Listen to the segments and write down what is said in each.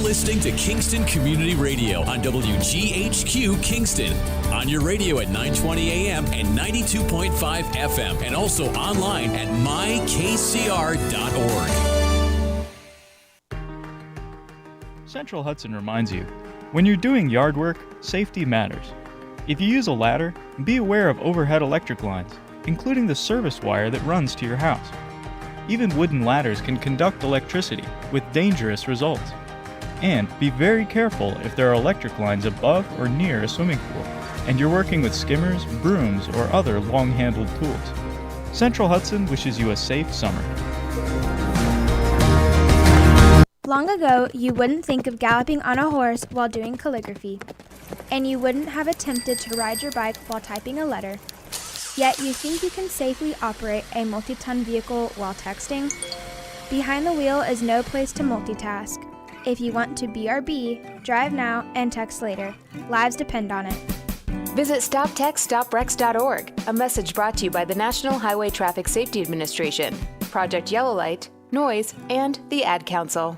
listening to Kingston Community Radio on WGHQ Kingston. On your radio at 920 AM and 92.5 FM, and also online at mykcr.org. Central Hudson reminds you, when you're doing yard work, safety matters. If you use a ladder, be aware of overhead electric lines, including the service wire that runs to your house. Even wooden ladders can conduct electricity with dangerous results. And be very careful if there are electric lines above or near a swimming pool, and you're working with skimmers, brooms, or other long-handled tools. Central Hudson wishes you a safe summer. Long ago, you wouldn't think of galloping on a horse while doing calligraphy, and you wouldn't have attempted to ride your bike while typing a letter. Yet you think you can safely operate a multi-ton vehicle while texting? Behind the wheel is no place to multitask. If you want to BRB, drive now and text later. Lives depend on it. Visit StopTextStopWrecks.org, a message brought to you by the National Highway Traffic Safety Administration, Project Yellow Light, Noise, and the Ad Council.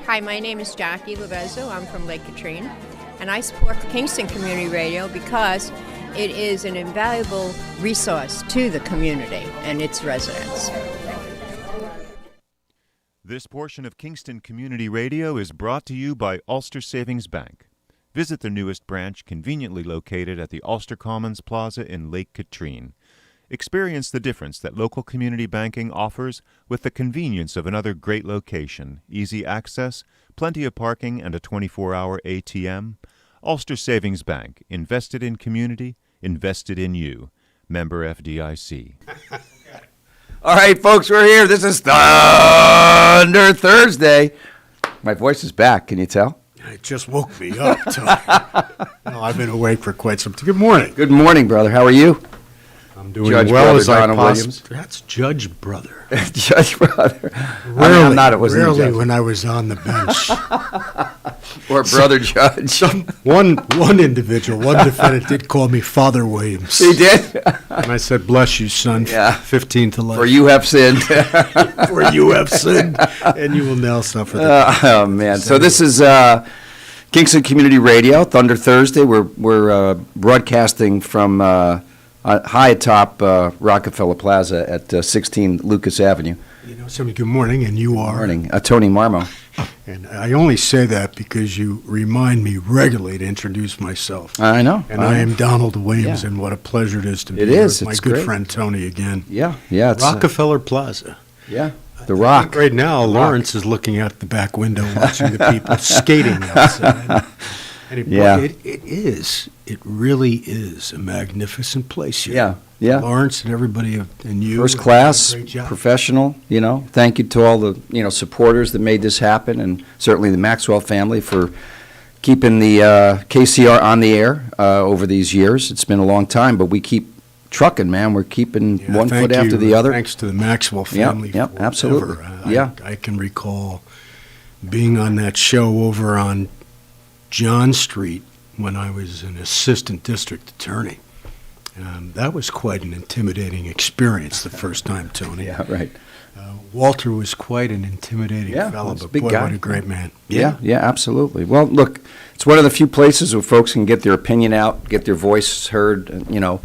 Hi, my name is Jackie Lovezzo. I'm from Lake Katrine, and I support the Kingston Community Radio because it is an invaluable resource to the community and its residents. This portion of Kingston Community Radio is brought to you by Ulster Savings Bank. Visit their newest branch, conveniently located at the Ulster Commons Plaza in Lake Katrine. Experience the difference that local community banking offers with the convenience of another great location, easy access, plenty of parking, and a 24-hour ATM. Ulster Savings Bank, invested in community, invested in you. Member FDIC. All right, folks, we're here. This is Thunder Thursday. My voice is back. Can you tell? It just woke me up, Tony. No, I've been awake for quite some time. Good morning. Good morning, brother. How are you? I'm doing Judge well brother as I Donna possibly. Williams. That's Judge Brother. Judge brother. Rarely, I'm not. It wasn't rarely Judge. when I was on the bench. Or brother Judge. One individual, one defendant did call me Father Williams. He did? And I said, bless you, son. Yeah. 15 to life. For you have sinned. For you have sinned, and you will now suffer the Oh, man. So this is Kingston Community Radio, Thunder Thursday. We're broadcasting from high atop Rockefeller Plaza at 16 Lucas Avenue. You know, somebody, good morning, and you are? Morning. Tony Marmo. And I only say that because you remind me regularly to introduce myself. I know. And I am Donald Williams, and what a pleasure it is to be It here is. with my It's good great. friend Tony again. Yeah. It's, Rockefeller Plaza. Yeah. The I Rock. think right now, Lawrence is looking out the back window watching the people skating outside. And it really is a magnificent place here. Yeah. Lawrence and everybody and you. First class, great job. professional, Thank you to all the, supporters that made this happen, and certainly the Maxwell family for keeping the KCR on the air over these years. It's been a long time, but we keep trucking, man. We're keeping one foot after the other. Thanks to the Maxwell family. Yeah, absolutely. I can recall being on that show over on John Street when I was an assistant district attorney. That was quite an intimidating experience the first time, Tony. Yeah, right. Walter was quite an intimidating Yeah, fellow, he's a but big boy, guy. what a great man. Yeah, absolutely. Well, look, it's one of the few places where folks can get their opinion out, get their voice heard, left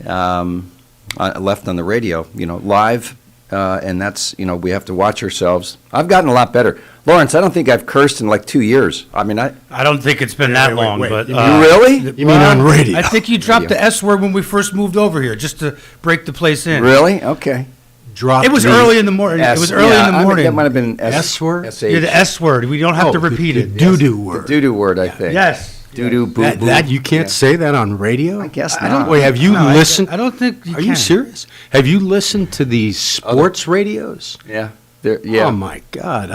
on the radio, live, and that's, we have to watch ourselves. I've gotten a lot better. Lawrence, I don't think I've cursed in like 2 years. I mean, I don't think it's been that wait, long, wait. but You really? You mean on radio? I think you dropped the S word when we first moved over here, just to break the place in. Really? Okay. Dropped It was the early in the morning. It was early in the morning. That might have been S word? S-H. Yeah, the S word. We don't have to repeat the it. doo-doo word. The doo-doo word, I think. Yes. Doo-doo, boo-boo. That you can't say that on radio? I guess I not. don't- Wait, have you No, listened? I don't think you Are can. you serious? Have you listened to these sports radios? Yeah. Oh my God,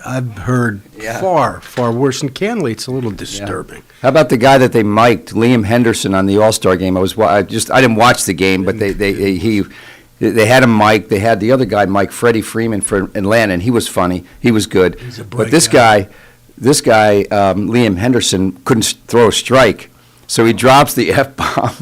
I've heard Yeah. far worse. And candidly, it's a little disturbing. How about the guy that they mic'd, Liam Henderson, on the All-Star game? I didn't watch the game, but they had him mic'd. They had the other guy, Mike Freddie Freeman for Atlanta, and he was funny. He was good. He's a bright But this guy, Liam Henderson, couldn't throw a strike, so he drops the F-bomb.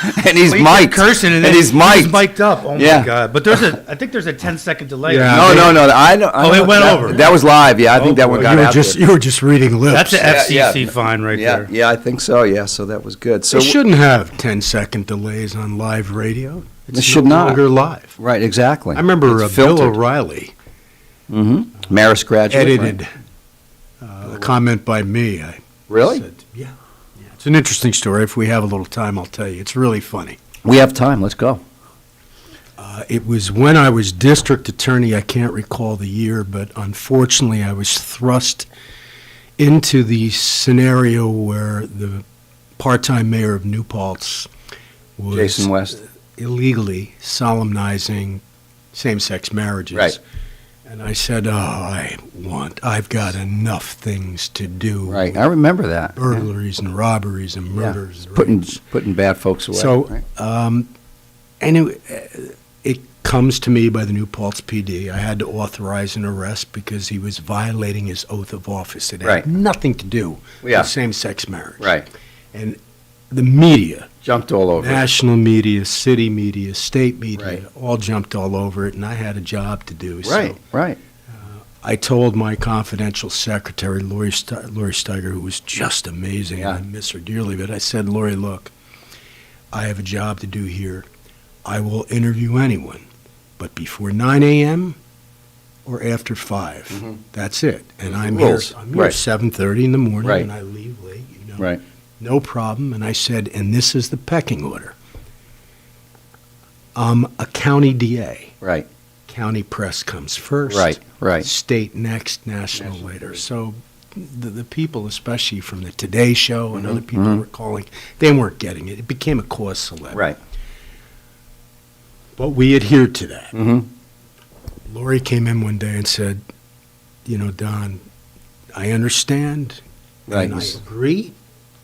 And he's Well, he mic'd. kept cursing, and then he's mic'd. mic'd up. Oh Yeah. my God! But I think there's a 10-second delay. Yeah. No. I don't. Oh, it went that, over. That was live. Yeah, I think that one boy. got out there. You were just reading lips. That's an Yeah, FCC fine right Yeah, there. yeah, I think so. Yeah, so that was good. So They shouldn't have 10-second delays on live radio. It's They should no not. longer live. right, exactly. I remember It's Bill filtered. O'Reilly Marist graduate. edited right? a comment by me. I Really? said, yeah. It's an interesting story. If we have a little time, I'll tell you. It's really funny. We have time. Let's go. It was when I was district attorney. I can't recall the year, but unfortunately, I was thrust into the scenario where the part-time mayor of New Paltz was Jason West. illegally solemnizing same-sex marriages. Right. And I said, I've got enough things to do. Right. with I remember that. burglaries and robberies and Yeah. murders. and Putting rapes." putting bad folks away. So, right? and it comes to me by the New Paltz PD. I had to authorize an arrest because he was violating his oath of office. It had Right. nothing to do Yeah. with same-sex marriage. Right. And the media, Jumped all over. it. national media, city media, state media, Right. all jumped all over it, and I had a job to do. Right. So Right. I told my confidential secretary, Lori Steiger, who was just amazing, Yeah. and I miss her dearly, but I said, Lori, look, I have a job to do here. I will interview anyone, but before 9 a.m. or after 5. Mhm. That's it. And Those are I'm the here, rules. I'm here Right. 7:30 in the morning, Right. and I leave late, Right. no problem. And I said, and this is the pecking order. I'm a county DA. Right. County press comes first. Right. Right. State next, national later. So the people, especially from the Today Show and other people mhm. were calling, they weren't getting it. It became a cause célèbre. Right. But we adhered to that. Mm-hmm. Lori came in one day and said, Don, I understand, Right. and I agree.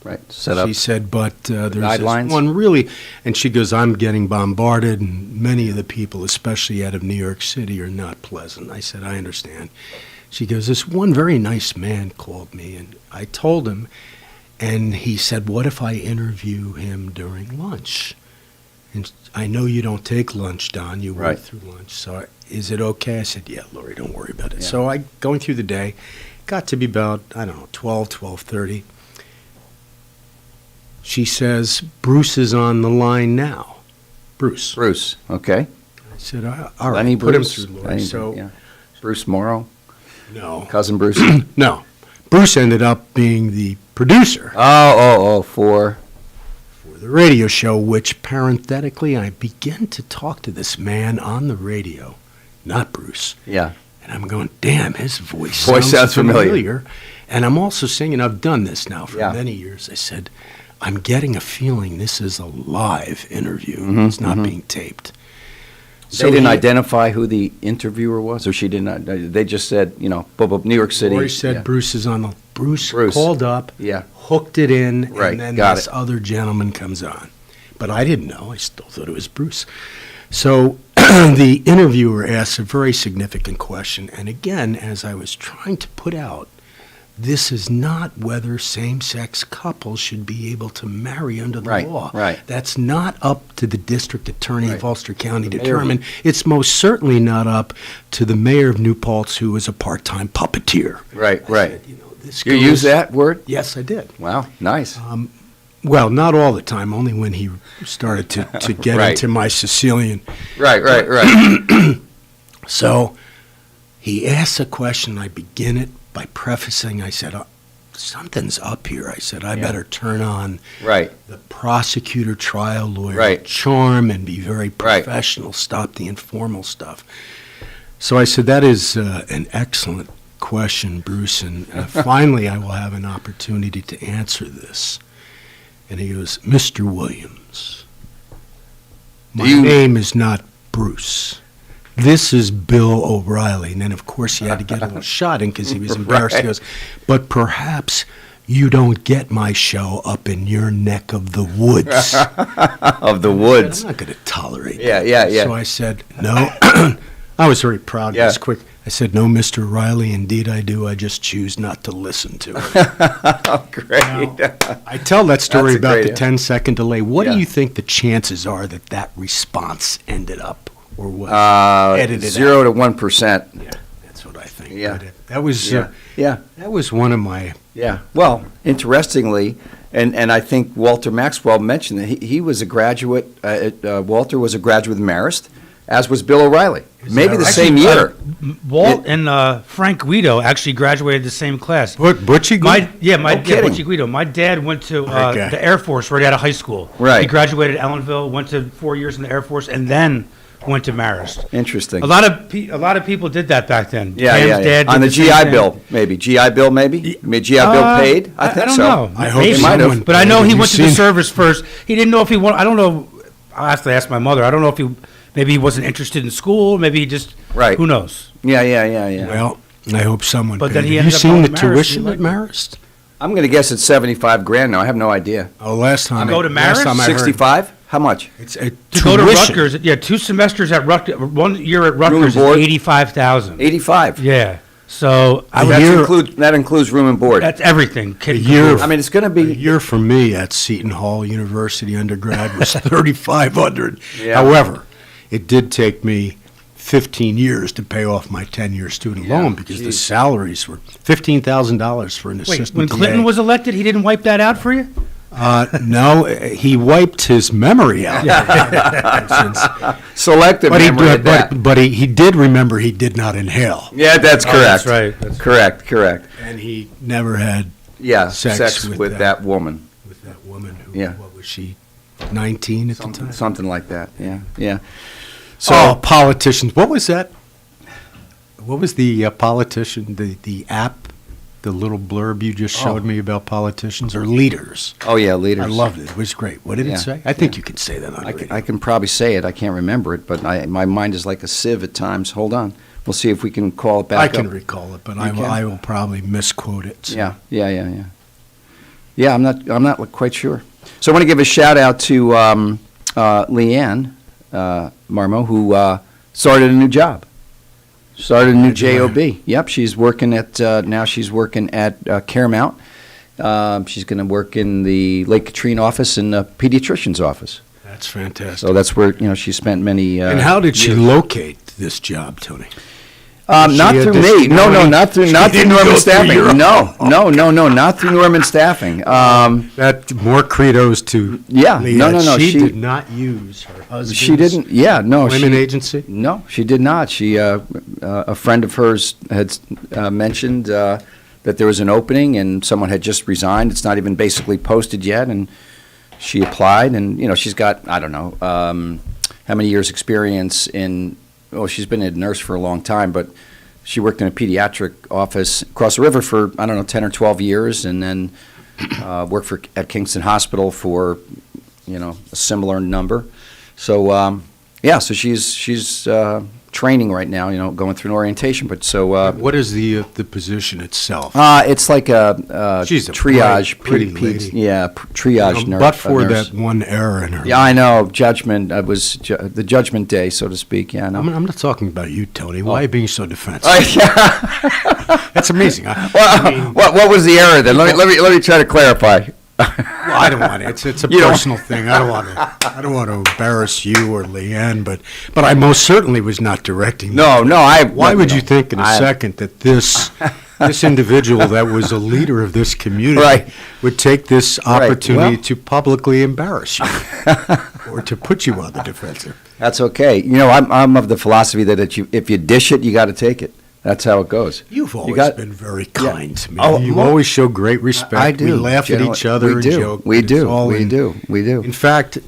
Right. Set up. She said, but there's guidelines? this one really, and she goes, I'm getting bombarded, and many of the people, especially out of New York City, are not pleasant. I said, I understand. She goes, this one very nice man called me, and I told him, and he said, what if I interview him during lunch? And I know you don't take lunch, Don. You Right. work through lunch. So is it okay? I said, yeah, Lori, don't worry about it. Yeah. So I, going through the day, got to be about, 12:30. She says, Bruce is on the line now. Bruce. Bruce. Okay. I said, all right, Lenny put him Bruce. through, Lori. Lenny, So, yeah. Bruce Morrow. no. Cousin Bruce. No. Bruce ended up being the producer For. for the radio show, which parenthetically, I began to talk to this man on the radio, not Bruce. Yeah. And I'm going, damn, his voice Voice sounds familiar. And I'm also singing, I've done this now for Yeah. many years. I said, I'm getting a feeling this is a live interview. Mhm, It's not mhm. being taped. They didn't he- identify who the interviewer was, or she did not. They just said, New York City. Lori said yeah. Bruce is on the. Bruce Bruce. called up, Yeah. hooked it in, Right, and then got this it. other gentleman comes on. But I didn't know. I still thought it was Bruce. So the interviewer asks a very significant question. And again, as I was trying to put out, this is not whether same-sex couples should be able to marry under the Right, law. right. That's not up to the district attorney of Right. Ulster County to The mayor of- determine. It's most certainly not up to the mayor of New Paltz, who is a part-time puppeteer. Right, I right. said, this You goes- use that word? Yes, I did. Wow, nice. Well, not all the time, only when he started to get Right. into my Sicilian. Right, right. So he asks a question. I begin it by prefacing. I said, something's up here. I said, I Yeah. better turn on Right. the prosecutor trial lawyer Right. charm and be very Right. professional, stop the informal stuff. So I said, that is an excellent question, Bruce, and finally I will have an opportunity to answer this. And he goes, Mr. Williams, my name is not Bruce. This is Bill O'Reilly. And then, of course, he had to get a little shot in because he was embarrassed. Right. He goes, but perhaps you don't get my show up in your neck of the woods. Of the woods. I'm not going to tolerate Yeah, that. yeah, yeah. So I said, no. I was very proud Yeah. of this quick. I said, "No, Mr. Riley, indeed I do. I just choose not to listen to it." Oh, great. I tell that story That's a about great the 10-second delay. What Yeah. do you think the chances are that that response ended up or was edited 0 out? to 1%. Yeah, that's what I think. Yeah. But that was Yeah. that was one of my. Yeah. Well, interestingly, and I think Walter Maxwell mentioned that he was a graduate, Walter was a graduate of Marist, as was Bill O'Reilly. Maybe the same year. Walt and Frank Guido actually graduated the same class. Butchie? kidding. Butchie Guido. My dad went to Okay. the Air Force right out of high school. Right. He graduated at Allenville, went to 4 years in the Air Force, and then went to Marist. Interesting. A lot of people did that back then. Yeah, Pam's yeah, yeah. dad did On the same GI thing. Bill, maybe. GI Bill, maybe? I mean, GI Bill paid? I think don't so. know. I hope Maybe. They might have. someone. But I know Have he you went to the seen- service first. He didn't know if he wanted. I don't know. I'll have to ask my mother. I don't know if maybe he wasn't interested in school. Maybe he just. Right. Who knows? Yeah, yeah, yeah, yeah. Well, I hope someone. But paid. then he Have you ended up seen going the to Marist. tuition He at liked Marist? I'm going to guess it's 75 grand now. I have no idea. Oh, last time. go to last Marist? time I heard- 65? How much? It's a To go to tuition. Rutgers, 2 semesters at Rutgers, 1 year at Rutgers board? is 85,000. 85. Yeah, so That includes room and board. that's everything. Kid A and year- caboodle. I mean, it's going to A be. year for me at Seton Hall University undergrad was 3,500. Yeah. However, it did take me 15 years to pay off my 10-year student Yeah, loan because the geez. salaries were $15,000 for an Wait, assistant when Clinton TA. was elected, he didn't wipe that out for you? No, he wiped his memory out. Selective But, he, memory at that. but he did remember he did not inhale. Yeah, that's Oh, correct. that's right. That's Correct. And he never had Yeah, Sex sex with with that woman. with that woman who, Yeah. what was she, 19 at the time? Something like that, yeah, yeah. So, politicians, what was that? What was the politician, the app, the little blurb you just showed me about politicians or leaders? Oh, yeah, leaders. I loved it. It was great. What did Yeah, it say? I think you can say that on the radio. I can probably say it. I can't remember it, but my mind is like a sieve at times. Hold on. We'll see if we can call it back I up. can recall it, but You I will, can? I will probably misquote it. so. Yeah. Yeah, I'm not quite sure. So I want to give a shout out to Leanne Marmo, who started a new job. Started a new job. Yep, she's working at now. She's working at Caramount. She's going to work in the Lake Katrine office and the pediatrician's office. That's fantastic. So that's where she spent many. And how did she years. locate this job, Tony? Not She through auditioned? me. No, Nobody- not through she not through didn't Norman go through Staffing. your- No, not through Norman Staffing. That more credos to Yeah, Leah. no. She did not use her husband's She didn't. Yeah, no. women she, agency. No, she did not. She, a friend of hers had mentioned that there was an opening and someone had just resigned. It's not even basically posted yet, and she applied, and she's got I don't know how many years experience in. Oh, she's been a nurse for a long time, but she worked in a pediatric office across the river for I don't know 10 or 12 years, and then worked at Kingston Hospital for a similar number. So so she's training right now, going through an orientation. But so What is the position itself? it's like a She's a triage, pretty lady. triage nurse. But for nurse. that one error in her. Yeah, I know. Judgment. It was the judgment day, so to speak. Yeah, I know. I'm not talking about you, Tony. Why are you being so defensive? That's amazing. What was the error then? Let me try to clarify. Well, I don't want it. It's a You don't- personal thing. I don't want to embarrass you or Leanne, but I most certainly was not directing. No. Why would you think in a second that this individual that was a leader of this community Right. would take this Right. opportunity Well- to publicly embarrass you or to put you on the defensive? That's okay. I'm of the philosophy that if you dish it, you got to take it. That's how it goes. You've always got- been very kind to me. Oh, you well, always show great respect. I do. We laugh at Generally- each other we and do. joke. We but it's do. all We in- do. We do. In fact,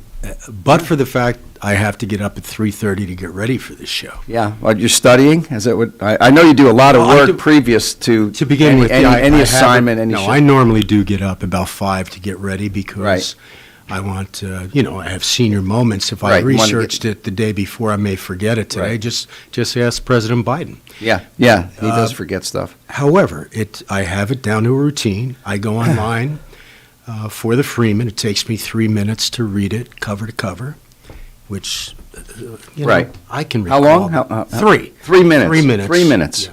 but for the fact I have to get up at 3:30 to get ready for this show. Yeah. Well, you're studying? Is that what? I know you do a lot of Well, I work do- previous to begin any, with, any, yeah, I any have assignment. it- Any no, show. I normally do get up about 5 to get ready because Right. I want to, I have senior moments. If I Right, you wanna get- researched it the day before, I may forget it today. Right. Just ask President Biden. Yeah. He does forget stuff. However, I have it down to a routine. I go online for the Freeman. It takes me 3 minutes to read it cover to cover, which Right. I can How recall. long? How- 3. 3 minutes. 3 minutes. 3 minutes. Yeah.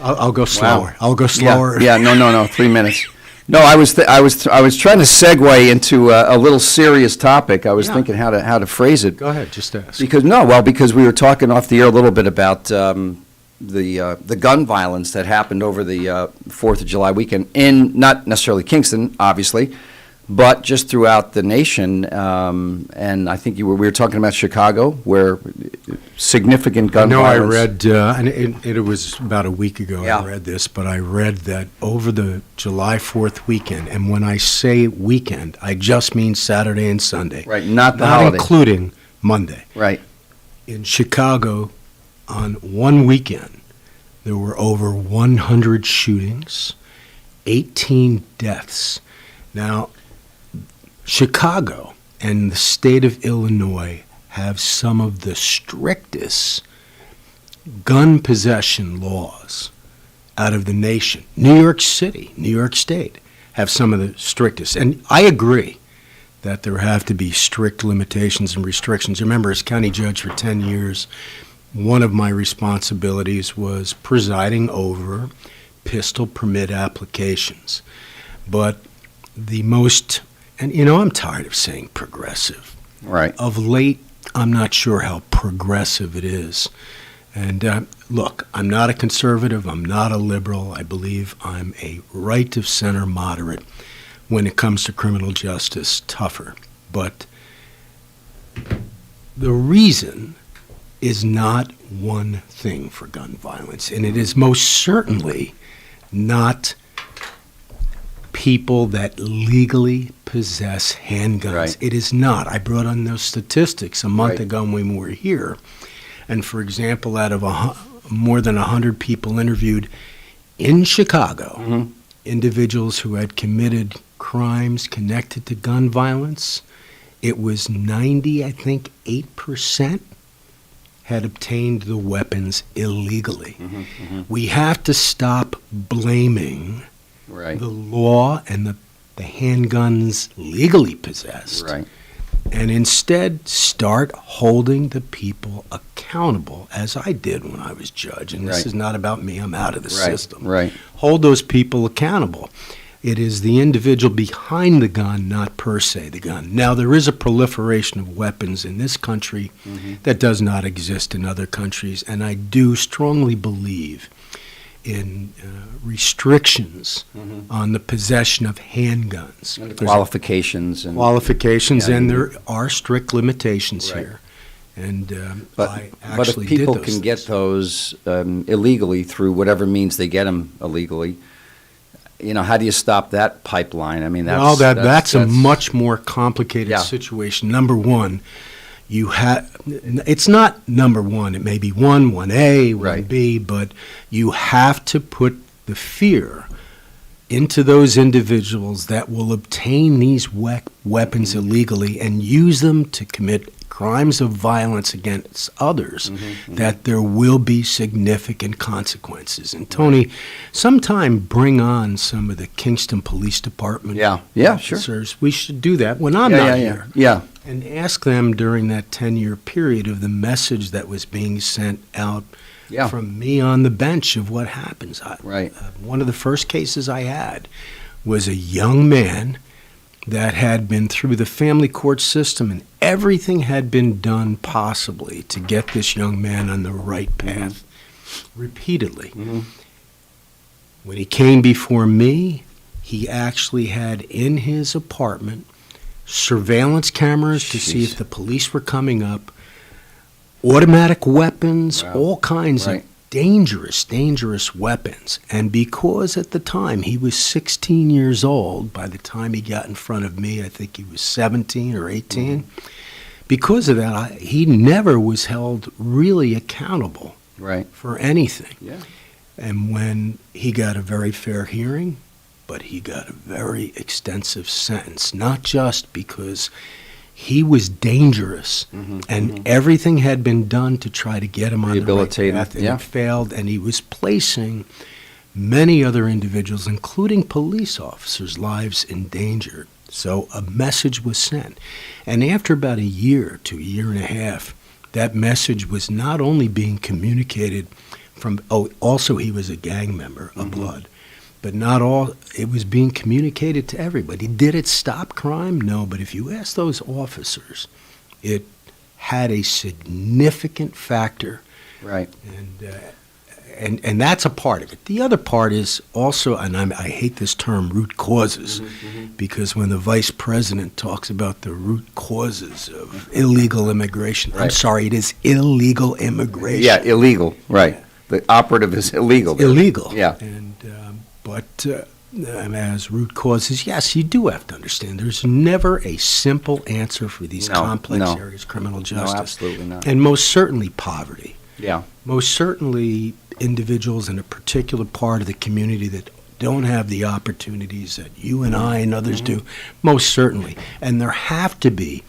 I'll go slower. I'll go slower. Yeah, no, 3 minutes. No, I was trying to segue into a little serious topic. I was Yeah. thinking how to phrase it. Go ahead, just ask. Because we were talking off the air a little bit about the gun violence that happened over the 4th of July weekend in not necessarily Kingston, obviously, but just throughout the nation. And I think we were talking about Chicago, where significant gun violence. I read, and it was about a week ago Yeah. I read this, but I read that over the July 4th weekend, and when I say weekend, I just mean Saturday and Sunday. Right, not the not holiday. including Monday. Right. In Chicago, on one weekend, there were over 100 shootings, 18 deaths. Now, Chicago and the state of Illinois have some of the strictest gun possession laws out of the nation. New York City, New York State have some of the strictest. And I agree that there have to be strict limitations and restrictions. Remember, as county judge for 10 years, one of my responsibilities was presiding over pistol permit applications. But the most, and I'm tired of saying progressive. Right. Of late, I'm not sure how progressive it is. And look, I'm not a conservative, I'm not a liberal. I believe I'm a right-of-center moderate when it comes to criminal justice, tougher. But the reason is not one thing for gun violence, and it is most certainly not people that legally possess handguns. Right. It is not. I brought on those statistics a month Right. ago when we were here. And for example, out of more than 100 people interviewed in Chicago, individuals who had committed crimes connected to gun violence, it was 8% had obtained the weapons illegally. We have to stop blaming Right. the law and the handguns legally possessed, Right. and instead start holding the people accountable, as I did when I was judge. And this Right. is not about me, I'm out of the system. Right. Hold those people accountable. It is the individual behind the gun, not per se the gun. Now, there is a proliferation of weapons in this country that does not exist in other countries, and I do strongly believe in restrictions on the possession of handguns. And the There's qualifications and qualifications, Yeah, and you- there are strict limitations Right. here. And But I but actually if did people those can things. get those illegally through whatever means they get them illegally, how do you stop that pipeline? I mean, that's a much more complicated Yeah. situation. Number one, it's not number one. It may be 1A, 1B, but you have to put the fear into those individuals that will obtain these weapons illegally and use them to commit crimes of violence against others, that there will be significant consequences. And Tony, sometime bring on some of the Kingston Police Department Yeah, sure. officers. We should do that when I'm Yeah, not yeah, here. yeah. And ask them during that 10-year period of the message that was being sent out Yeah. from me on the bench of what happens. Right. One of the first cases I had was a young man that had been through the family court system, and everything had been done possibly to get this young man on the right path repeatedly. When he came before me, he actually had in his apartment surveillance cameras to see if the police were coming up, automatic weapons, Wow. all kinds Right. of dangerous weapons. And because at the time he was 16 years old, by the time he got in front of me, I think he was 17 or 18, because of that, he never was held really accountable Right. for anything. Yeah. And when he got a very fair hearing, but he got a very extensive sentence, not just because he was dangerous and everything had been done to try to get him on the right Rehabilitate him, path, and yeah. it failed, and he was placing many other individuals, including police officers' lives in danger. So a message was sent. And after about a year to a year and a half, that message was not only being communicated also he was a gang member of Blood, but not all, it was being communicated to everybody. Did it stop crime? No, but if you ask those officers, it had a significant factor. Right. And that's a part of it. The other part is also, and I hate this term, root causes, because when the vice president talks about the root causes of illegal immigration, I'm Right. sorry, it is illegal immigration. Yeah, illegal, right. The operative is illegal. there. Illegal. Yeah. But as root causes, yes, you do have to understand. There's never a simple answer for these No, complex no. areas, criminal justice. absolutely not. And most certainly poverty. Yeah. Most certainly individuals in a particular part of the community that don't have the opportunities that you and I and others do. Most certainly. And there have to be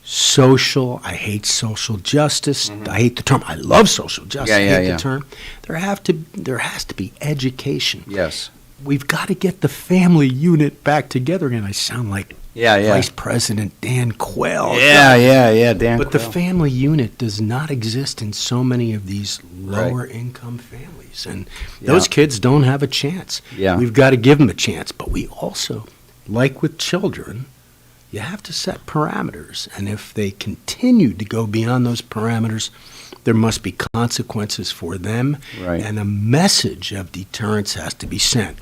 I hate social justice. I hate the term. I love social justice. Yeah, I hate yeah. the term. There has to be education. Yes. We've got to get the family unit back together again. I sound like Yeah, yeah. Vice President Dan Quayle. Yeah, Dan But the Quayle. family unit does not exist in so many of these lower income families. And those kids don't have a chance. Yeah. We've got to give them a chance. But we also, like with children, you have to set parameters. And if they continue to go beyond those parameters, there must be consequences for them. Right. And a message of deterrence has to be sent.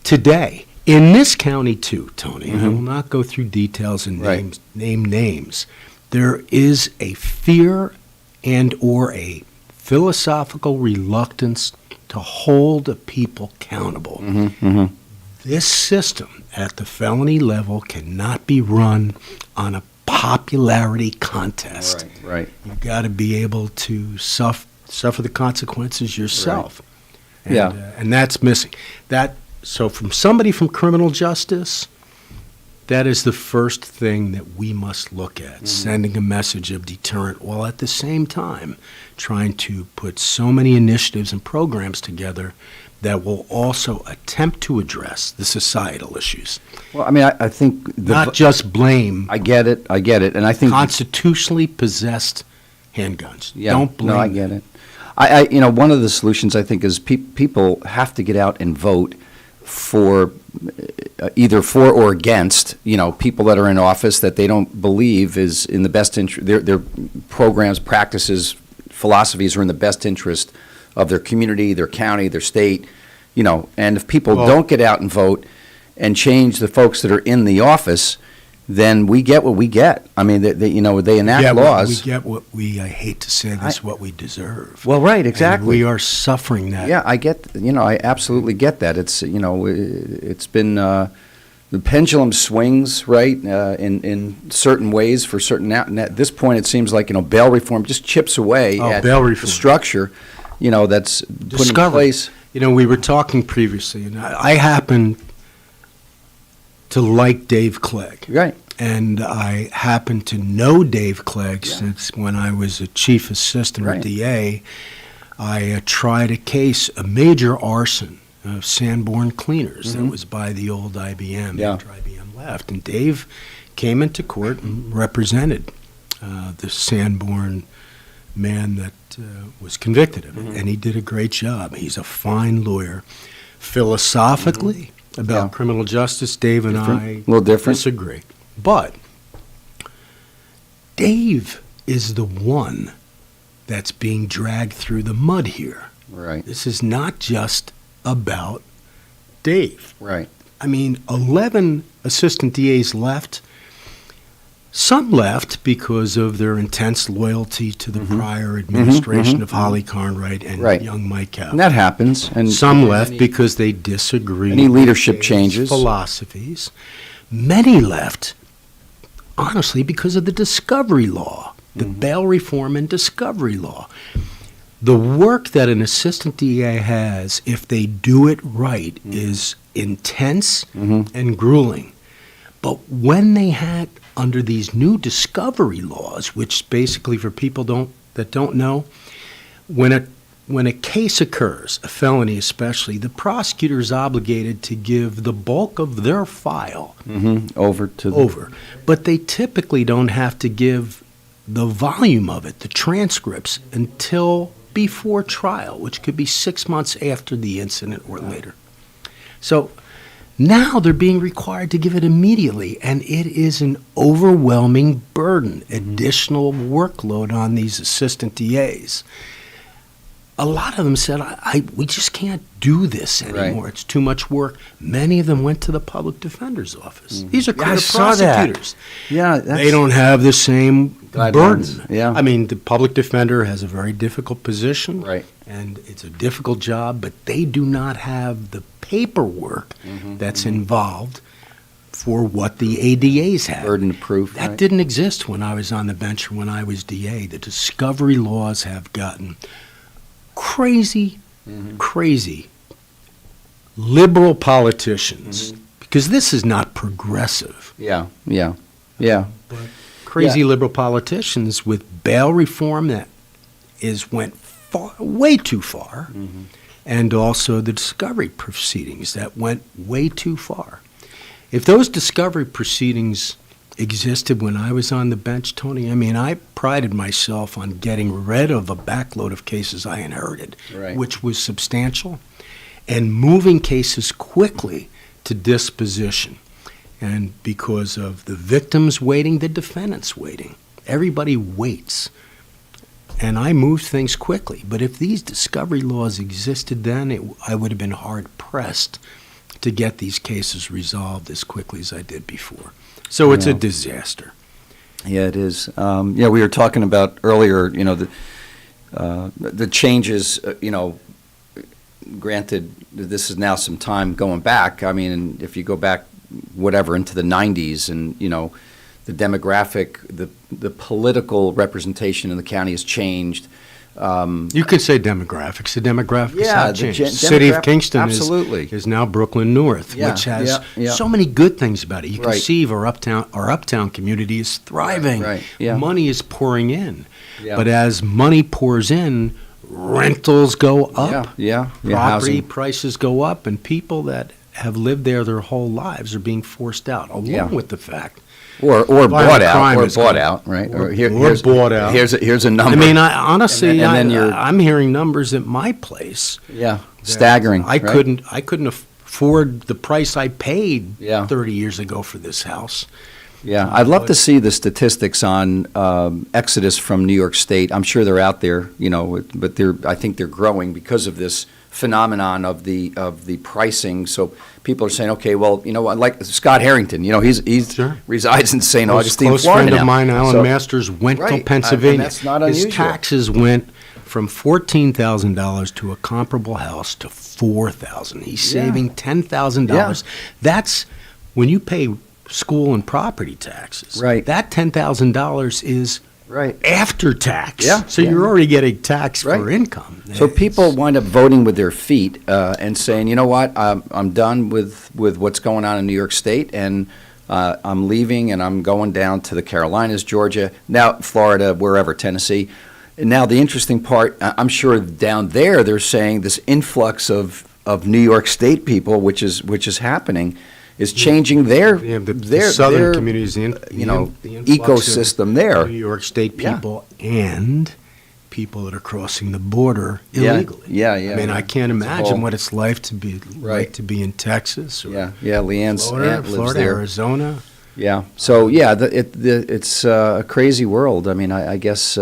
Today, in this county too, Tony, I will not go through details and Right. name names, there is a fear and or a philosophical reluctance to hold a people accountable. This system at the felony level cannot be run on a popularity contest. Right. You've got to be able to suffer the consequences yourself. And, Yeah. and that's missing. So from somebody from criminal justice, that is the first thing that we must look at, sending a message of deterrent, while at the same time trying to put so many initiatives and programs together that will also attempt to address the societal issues. Well, I mean, I think Not just blame I get it, and I think constitutionally possessed handguns. yeah, Don't blame No, I get it. One of the solutions I think is people have to get out and vote for either for or against, people that are in office that they don't believe is in the best interest. Their programs, practices, philosophies are in the best interest of their community, their county, their state, and if people don't get out and vote and change the folks that are in the office, then we get what we get. I mean, they enact laws. We get what I hate to say this, what we deserve. Well, right, And exactly. we are suffering that. Yeah, I absolutely get that. It's been, the pendulum swings, right, in certain ways for certain, and at this point, it seems like, bail reform just chips away at bail the reform. structure, that's put in Discovery. place. We were talking previously, and I happen to like Dave Clegg. Right. And I happen to know Dave Clegg since when I was a chief assistant Right. with DA. I tried a major arson of Sanborn Cleaners that was by the old IBM Yeah. after IBM left. And Dave came into court and represented the Sanborn man that was convicted of it. And he did a great job. He's a fine lawyer. Philosophically, about Yeah. criminal justice, Dave and Different. I A little different. disagree. But Dave is the one that's being dragged through the mud here. Right, This is not just about Dave. right. 11 assistant DAs left. Some left because of their intense loyalty to the prior administration of Holly Carnwright and Right. young Mike Cow. And that happens. And Some left because they disagree Any leadership with Dave's changes. philosophies. Many left, honestly, because of the discovery law, the bail reform and discovery law. The work that an assistant DA has, if they do it right, is intense and grueling. But when they had, under these new discovery laws, which basically for people that don't know, when a case occurs, a felony especially, the prosecutor is obligated to give the bulk of their file over to the over. But they typically don't have to give the volume of it, the transcripts, until before trial, which could be 6 months after the incident or later. So now they're being required to give it immediately, and it is an overwhelming burden, additional workload on these assistant DAs. A lot of them said, we just can't do this anymore. It's too much work. Many of them went to the public defender's office. These are career prosecutors. Yeah, they don't have the same burden. Yeah. I mean, the public defender has a very difficult position, Right. and it's a difficult job, but they do not have the paperwork that's involved for what the ADAs have. Burden of proof. That right. didn't exist when I was on the bench or when I was DA. The discovery laws have gotten crazy liberal politicians, because this is not progressive. Yeah. But crazy liberal politicians with bail reform that went way too far, and also the discovery proceedings that went way too far. If those discovery proceedings existed when I was on the bench, Tony, I mean, I prided myself on getting rid of a backload of cases I inherited, which was substantial, and moving cases quickly to disposition. And because of the victims waiting, the defendants waiting, everybody waits. And I moved things quickly. But if these discovery laws existed then, I would have been hard-pressed to get these cases resolved as quickly as I did before. So it's a disaster. Yeah, it is. We were talking about earlier, the changes, granted, this is now some time going back. I mean, if you go back, whatever, into the 90s, and, the demographic, the political representation in the county has changed. You could say demographics. The demographics have changed. The City of Kingston absolutely. is now Brooklyn North, which has so many good things about it. You can see our uptown community is thriving. Right. Yeah. Money is pouring in. Yeah. But as money pours in, rentals go up. Property housing prices go up, and people that have lived there their whole lives are being forced out, along with the fact or bought out, right? Here's bought out. Here's a number. I mean, honestly, and then I'm hearing numbers at my place. Yeah, staggering. I couldn't afford the price I paid 30 30 years ago for this house. Yeah, I'd love to see the statistics on exodus from New York State. I'm sure they're out there, but I think they're growing because of this phenomenon of the pricing. So people are saying, okay, well, like Scott Harrington, he resides in St. Augustine, Florida. A close friend of mine, Alan Masters, went to Pennsylvania. And that's not unusual. His taxes went from $14,000 to a comparable house to $4,000. He's saving $10,000. Yeah. That's when you pay school and property taxes. Right. That $10,000 is after tax. Yeah. So you're already getting taxed for income. So people wind up voting with their feet and saying, you know what, I'm done with what's going on in New York State, and I'm leaving, and I'm going down to the Carolinas, Georgia, now Florida, wherever, Tennessee. And now the interesting part, I'm sure down there they're saying this influx of New York State people, which is happening, is changing their southern communities, the ecosystem there. New York State people and people that are crossing the border illegally. Yeah. I mean, I can't imagine what it's like to be in Texas. Or Leanne's aunt lives Florida, there. Arizona. Yeah. So it's a crazy world. I mean, I guess.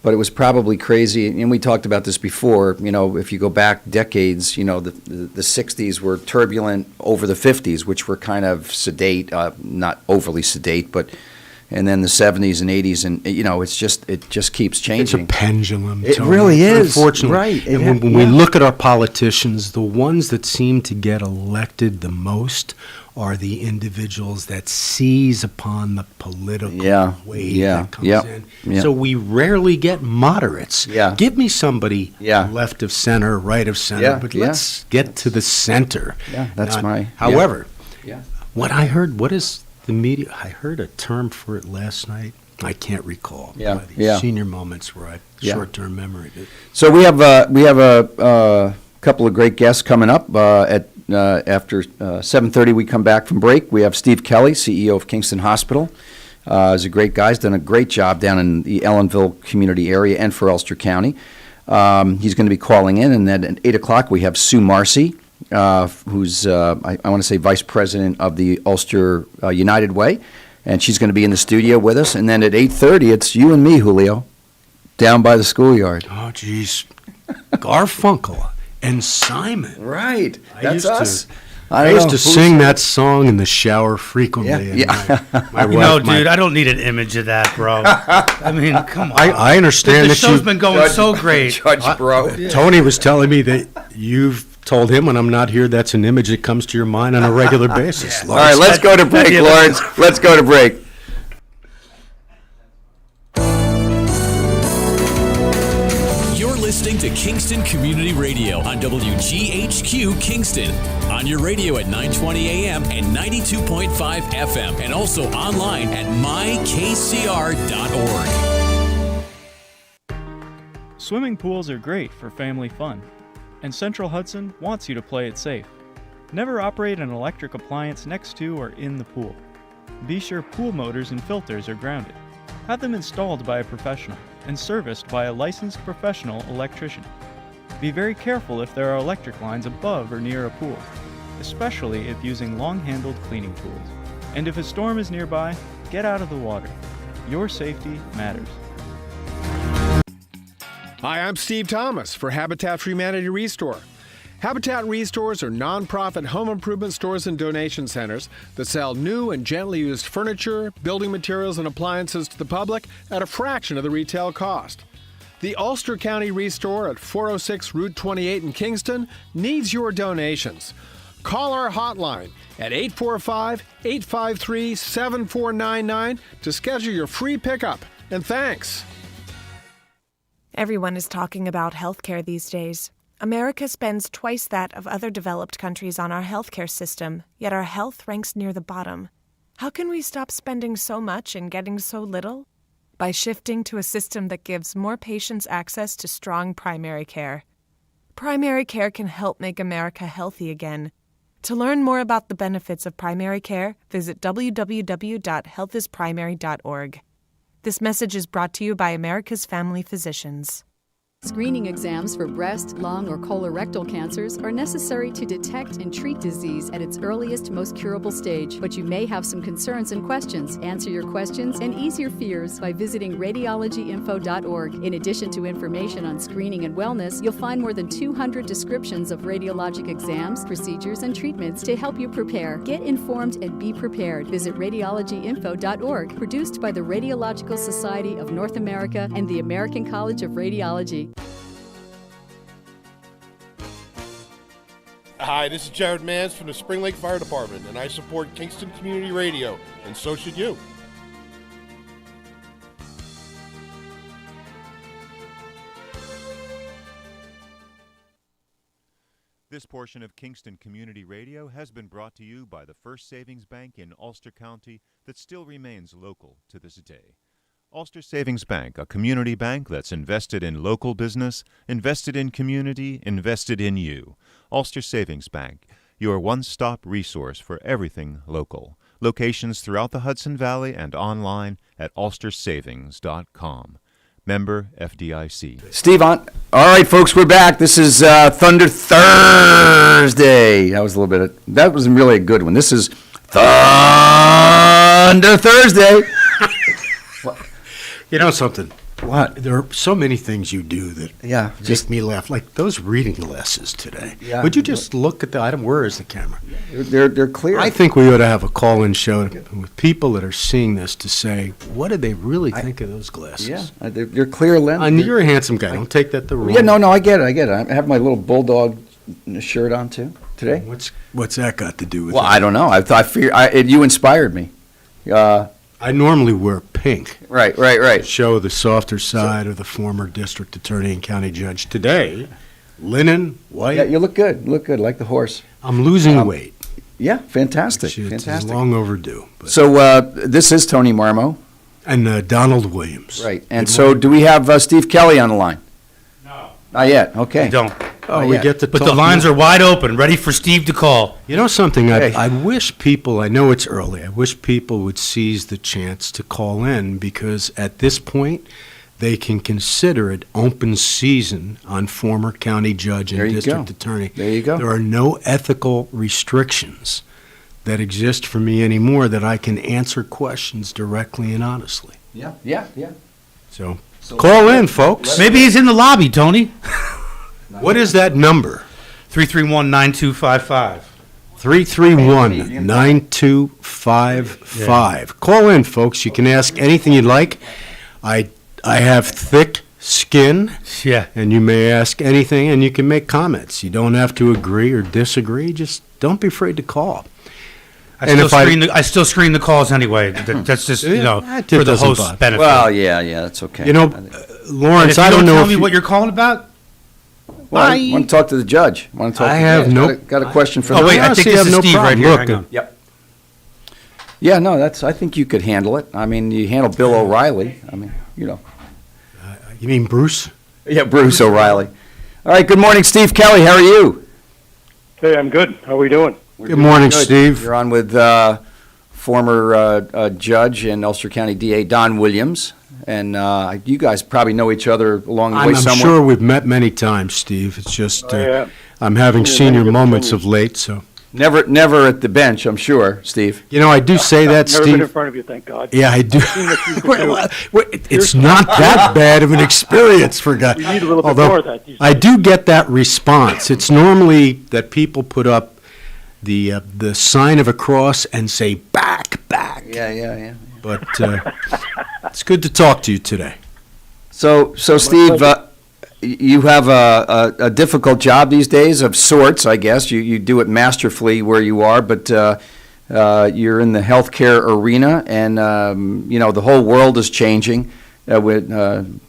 But it was probably crazy, and we talked about this before, if you go back decades, the 60s were turbulent over the 50s, which were kind of sedate, not overly sedate, and then the 70s and 80s, and, it just keeps changing. It's a pendulum, It Tony. really is. Unfortunately. Right. And when we look at our politicians, the ones that seem to get elected the most are the individuals that seize upon the political wave that comes in. Yeah. So we rarely get moderates. Yeah. Give me somebody left of center, right of center, but let's get to the center. Yeah, that's However, what I heard, what is the media? I heard a term for it last night. I can't recall. These senior moments where I short-term memory. So we have a couple of great guests coming up after 7:30. We come back from break. We have Steve Kelly, CEO of Kingston Hospital. He's a great guy. He's done a great job down in the Ellenville community area and for Ulster County. He's going to be calling in, and then at 8 o'clock we have Sue Marcy, who's, I want to say, Vice President of the Ulster United Way, and she's going to be in the studio with us. And then at 8:30, it's you and me, Julio, down by the schoolyard. Oh, geez. Garfunkel and Simon. Right. I That's used to- us. I used to sing that song in the shower frequently. Yeah. And my You wife, know, my- dude, I don't need an image of that, bro. I mean, come on. I understand the that show's you. been going so great. Judge, bro. Tony was telling me that you've told him when I'm not here that's an image that comes to your mind on a regular basis. All right, let's go to break, Lawrence. Let's go to break. You're listening to Kingston Community Radio on WGHQ Kingston. On your radio at 920 AM and 92.5 FM, and also online at mykcr.org. Swimming pools are great for family fun, and Central Hudson wants you to play it safe. Never operate an electric appliance next to or in the pool. Be sure pool motors and filters are grounded. Have them installed by a professional and serviced by a licensed professional electrician. Be very careful if there are electric lines above or near a pool, especially if using long-handled cleaning tools. And if a storm is nearby, get out of the water. Your safety matters. Hi, I'm Steve Thomas for Habitat for Humanity Restore. Habitat Restores are nonprofit home improvement stores and donation centers that sell new and gently used furniture, building materials, and appliances to the public at a fraction of the retail cost. The Ulster County Restore at 406 Route 28 in Kingston needs your donations. Call our hotline at 845-853-7499 to schedule your free pickup. And thanks. Everyone is talking about healthcare these days. America spends twice that of other developed countries on our healthcare system, yet our health ranks near the bottom. How can we stop spending so much and getting so little? By shifting to a system that gives more patients access to strong primary care. Primary care can help make America healthy again. To learn more about the benefits of primary care, visit www.healthisprimary.org. This message is brought to you by America's Family Physicians. Screening exams for breast, lung, or colorectal cancers are necessary to detect and treat disease at its earliest, most curable stage. But you may have some concerns and questions. Answer your questions and ease your fears by visiting radiologyinfo.org. In addition to information on screening and wellness, you'll find more than 200 descriptions of radiologic exams, procedures, and treatments to help you prepare. Get informed and be prepared. Visit radiologyinfo.org, produced by the Radiological Society of North America and the American College of Radiology. Hi, this is Jared Mans from the Spring Lake Fire Department, and I support Kingston Community Radio, and so should you. This portion of Kingston Community Radio has been brought to you by the First Savings Bank in Ulster County that still remains local to this day. Ulster Savings Bank, a community bank that's invested in local business, invested in community, invested in you. Ulster Savings Bank, your one-stop resource for everything local. Locations throughout the Hudson Valley and online at ulstersavings.com. Member FDIC. Steve on. All right, folks, we're back. This is Thunder Thursday. That was a little bit. That wasn't really a good one. This is Thunder Thursday. You know something? What? There are so many things you do that make me laugh. Like those reading glasses today. Yeah. Would you just look at the item? Where is the camera? They're clear. I think we ought to have a call-in show with people that are seeing this to say, what did they really think of those glasses? Yeah, they're clear lens. And you're a handsome guy. Don't take that the wrong. Yeah, no, I get it. I have my little bulldog shirt on too today. What's that got to do with it? Well, I don't know. I fear you inspired me. I normally wear pink. Right. Show the softer side of the former district attorney and county judge. Today, linen, white. Yeah, you look good. Like the horse. I'm losing weight. Yeah, fantastic. It's long overdue. But. So this is Tony Marmo. And Donald Williams. Right. And so do we have Steve Kelly on the line? No. Not yet. Okay. You don't. Oh, we get to But talk the lines more. are wide open, ready for Steve to call. You know something? Hey. I wish people, I know it's early, I wish people would seize the chance to call in, because at this point, they can consider it open season on former county judge There and you district go. attorney. There you go. There are no ethical restrictions that exist for me anymore, that I can answer questions directly and honestly. Yeah. So call in, folks. Maybe he's in the lobby, Tony. What is that number? 331-9255. 331-9255. Call in, folks. You can ask anything you'd like. I have thick skin, Yeah. and you may ask anything, and you can make comments. You don't have to agree or disagree. Just don't be afraid to call. I And still screen the calls anyway. That's just, That for the doesn't host's bother. benefit. Well, yeah, that's okay. You know, And Lawrence, if you I don't know tell if me you, what you're calling about. Well, I want to talk to the judge. Want to talk I to the have judge. no- Got a question for Oh, the wait, I honestly think this have is no Steve right problem. here. Look, Hang on. Yep. Yeah, no, I think you could handle it. I mean, you handle Bill O'Reilly. I mean, you mean Bruce? Yeah, Bruce O'Reilly. All right, good morning, Steve Kelly. How are you? Hey, I'm good. How are we doing? Good morning, Steve. You're on with former judge and Ulster County DA Don Williams. And you guys probably know each other along the way I'm somewhere. sure we've met many times, Steve. It's just Yeah. I'm having Yeah, senior many good moments opinions. of late, so. Never at the bench, I'm sure, Steve. You know, I do say that, Never been in Steve. front of you, thank God. Yeah, I do. Seen what you could do. It's not that bad of an experience for guys. We need a little bit Although, more of that these I days. do get that response. It's normally that people put up the sign of a cross and say, back. Yeah. But it's good to talk to you today. So Steve, you have a difficult job these days of sorts, I guess. You do it masterfully where you are, but you're in the healthcare arena, and the whole world is changing. Don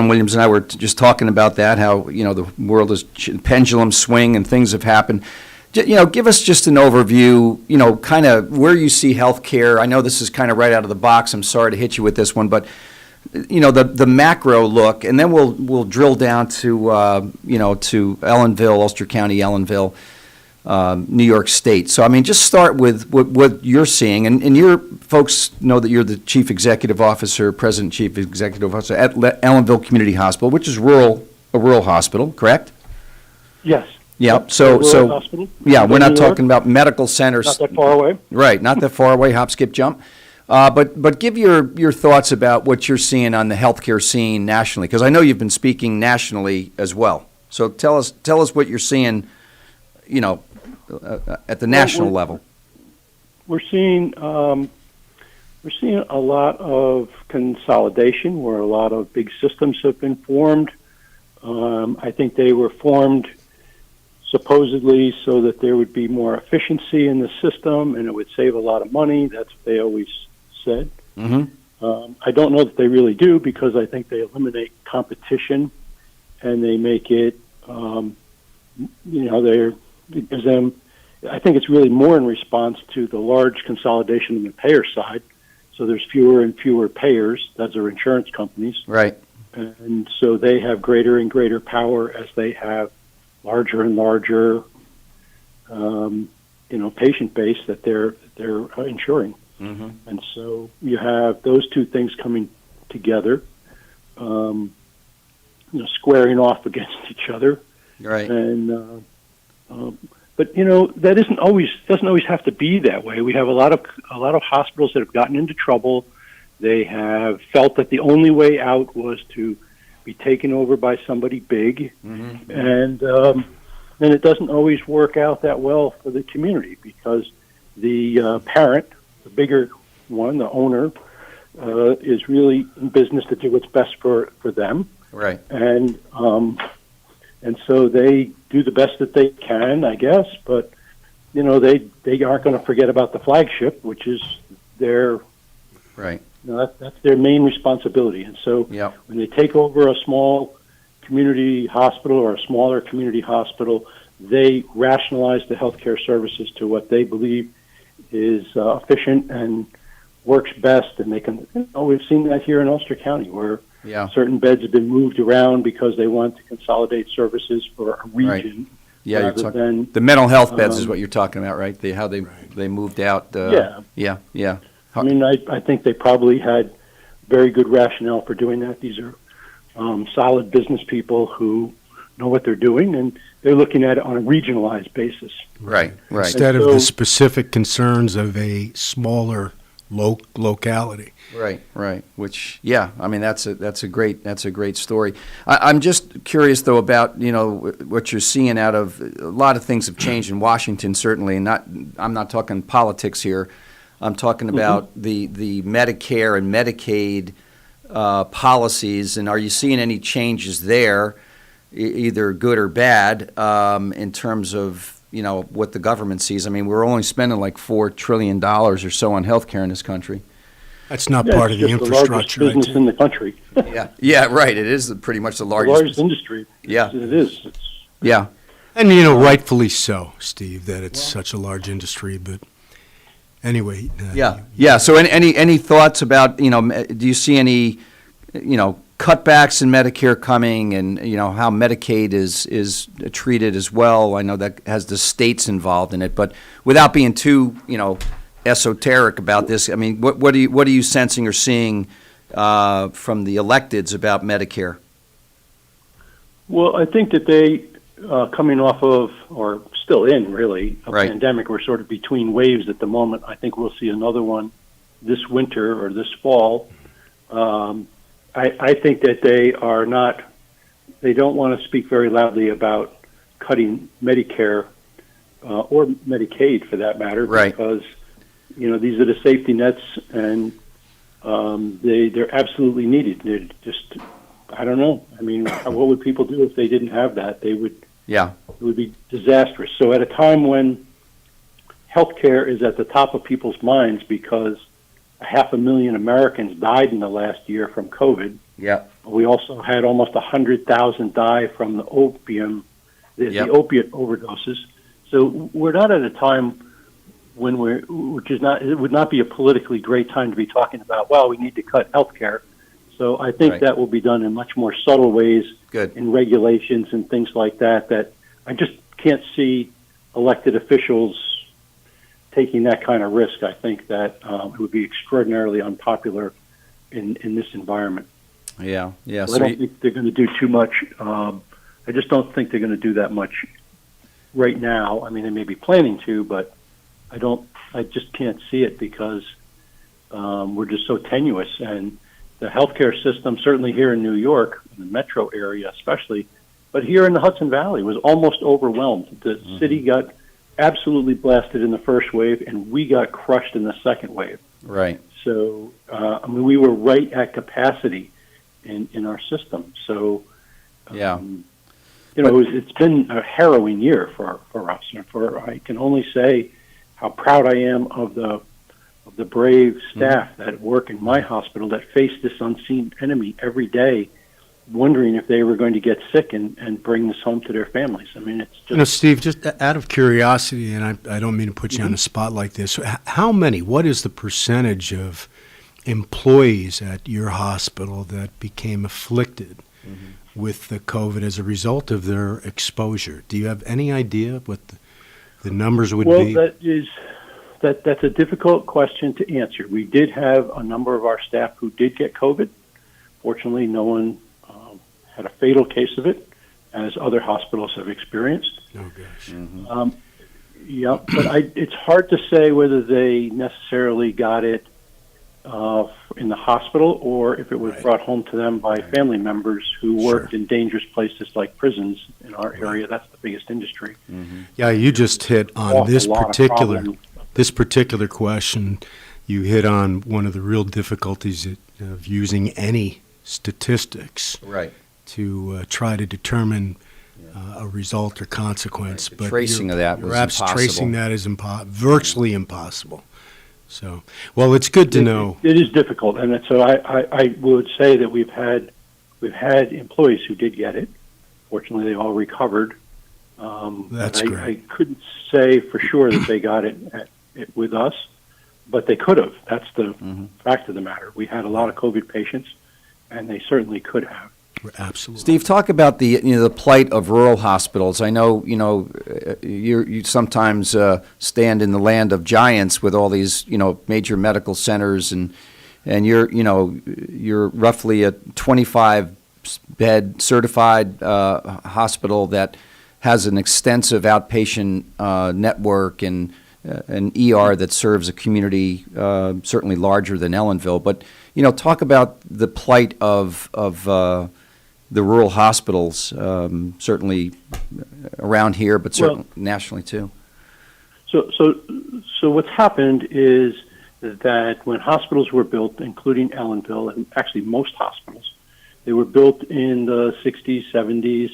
Williams and I were just talking about that, how the world is pendulum swing and things have happened. Give us just an overview, kind of where you see healthcare. I know this is kind of right out of the box. I'm sorry to hit you with this one, but the macro look, and then we'll drill down to to Ellenville, Ulster County, Ellenville, New York State. So I mean, just start with what you're seeing, and your folks know that you're the chief executive officer, president chief executive officer at Ellenville Community Hospital, which is a rural hospital, correct? Yes. Yeah. Rural So hospital. yeah, we're In not New York. talking about medical centers. Not that far away. Right, not that far away, hop, skip, jump. But give your thoughts about what you're seeing on the healthcare scene nationally, because I know you've been speaking nationally as well. So tell us what you're seeing, at the national level. We're seeing a lot of consolidation where a lot of big systems have been formed. I think they were formed supposedly so that there would be more efficiency in the system and it would save a lot of money. That's what they always said. Mm-hmm. I don't know that they really do, because I think they eliminate competition and they make it, it gives them, I think it's really more in response to the large consolidation on the payer side. So there's fewer and fewer payers, those are insurance companies. Right. And so they have greater and greater power as they have larger and larger, patient base that they're insuring. Mm-hmm. And so you have those two things coming together, squaring off against each other. Right. And but that doesn't always have to be that way. We have a lot of hospitals that have gotten into trouble. They have felt that the only way out was to be taken over by somebody big, Mm-hmm. and it doesn't always work out that well for the community, because the parent, the bigger one, the owner, is really in business to do what's best for them. Right. And so they do the best that they can, I guess, but they aren't going to forget about the flagship, which is their Right. that's their main responsibility. And so Yep. when they take over a small community hospital or a smaller community hospital, they rationalize the healthcare services to what they believe is efficient and works best. And they can. We've seen that here in Ulster County, where Yeah. Certain beds have been moved around because they want to consolidate services for a region. Yeah, you're rather talking than, the mental health beds is what you're talking about, right? How they moved out. Yeah. I mean, I think they probably had very good rationale for doing that. These are solid business people who know what they're doing, and they're looking at it on a regionalized basis. Right. Instead of the specific concerns of a smaller locality. Right. Which, I mean, that's a great story. I'm just curious though about what you're seeing out of a lot of things have changed in Washington certainly, and I'm not talking politics here. I'm talking about the Medicare and Medicaid policies, and are you seeing any changes there, either good or bad, in terms of what the government sees? I mean, we're only spending like $4 trillion or so on healthcare in this country. That's not part of the infrastructure. The largest business in the country. Yeah, right. It is pretty much the largest industry. Yeah, it is. Yeah, and rightfully so, Steve, that it's such a large industry. But anyway. Yeah. So any thoughts about do you see any cutbacks in Medicare coming, and how Medicaid is treated as well? I know that has the states involved in it, but without being too esoteric about this, I mean, what are you sensing or seeing from the electeds about Medicare? Well, I think that they coming off of, or still in really, a pandemic. We're sort of between waves at the moment. I think we'll see another one this winter or this fall. I think that they don't want to speak very loudly about cutting Medicare or Medicaid for that matter, because these are the safety nets, and they're absolutely needed. They're just, I don't know. I mean, what would people do if they didn't have that? It would be disastrous. So at a time when healthcare is at the top of people's minds because 500,000 Americans died in the last year from COVID. Yeah. We also had almost 100,000 die from the the opiate overdoses. So we're not at a time when it would not be a politically great time to be talking about, well, we need to cut healthcare. So I think that will be done in much more subtle ways, in regulations and things like that I just can't see elected officials taking that kind of risk. I think that it would be extraordinarily unpopular in this environment. Yeah. So I don't think they're going to do too much. I just don't think they're going to do that much right now. I mean, they may be planning to, but I just can't see it because we're just so tenuous. And the healthcare system, certainly here in New York, in the metro area especially, but here in the Hudson Valley, was almost overwhelmed. The city got absolutely blasted in the first wave, and we got crushed in the second wave. Right. So, I mean, we were right at capacity in our system. So, it's been a harrowing year for us. And I can only say how proud I am of the brave staff that work in my hospital that face this unseen enemy every day, wondering if they were going to get sick and bring this home to their families. I mean, it's just... Steve, just out of curiosity, and I don't mean to put you on the spot like this, what is the percentage of employees at your hospital that became afflicted with the COVID as a result of their exposure? Do you have any idea what the numbers would be? Well, that's a difficult question to answer. We did have a number of our staff who did get COVID. Fortunately, no one had a fatal case of it, as other hospitals have experienced. Oh, gosh. But it's hard to say whether they necessarily got it in the hospital or if it was brought home to them by family members who worked in dangerous places like prisons in our area. That's the biggest industry. Yeah, you just hit on this particular question. You hit on one of the real difficulties of using any statistics to try to determine a result or consequence. But tracing of that was impossible. Tracing that is virtually impossible. So, well, it's good to know. It is difficult, and so I would say that we've had employees who did get it. Fortunately, they all recovered. That's great. I couldn't say for sure that they got it with us, but they could have. That's the fact of the matter. We had a lot of COVID patients, and they certainly could have. Absolutely. Steve, talk about the plight of rural hospitals. I know you sometimes stand in the land of giants with all these major medical centers, and you're roughly a 25-bed certified hospital that has an extensive outpatient network and an ER that serves a community certainly larger than Ellenville. But talk about the plight of the rural hospitals, certainly around here, but certainly nationally too. So what's happened is that when hospitals were built, including Ellenville, and actually most hospitals, they were built in the 60s, 70s,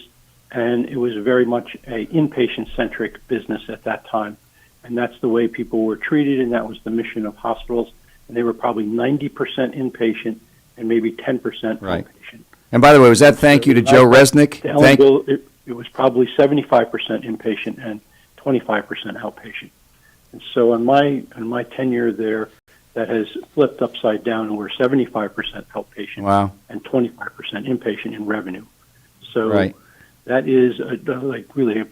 and it was very much a inpatient-centric business at that time. And that's the way people were treated, and that was the mission of hospitals. And they were probably 90% inpatient and maybe 10% outpatient. And by the way, was that thank you to Joe Resnick? It was probably 75% inpatient and 25% outpatient. And so in my tenure there, that has flipped upside down, and we're 75% outpatient and 25% inpatient in revenue. So that is really a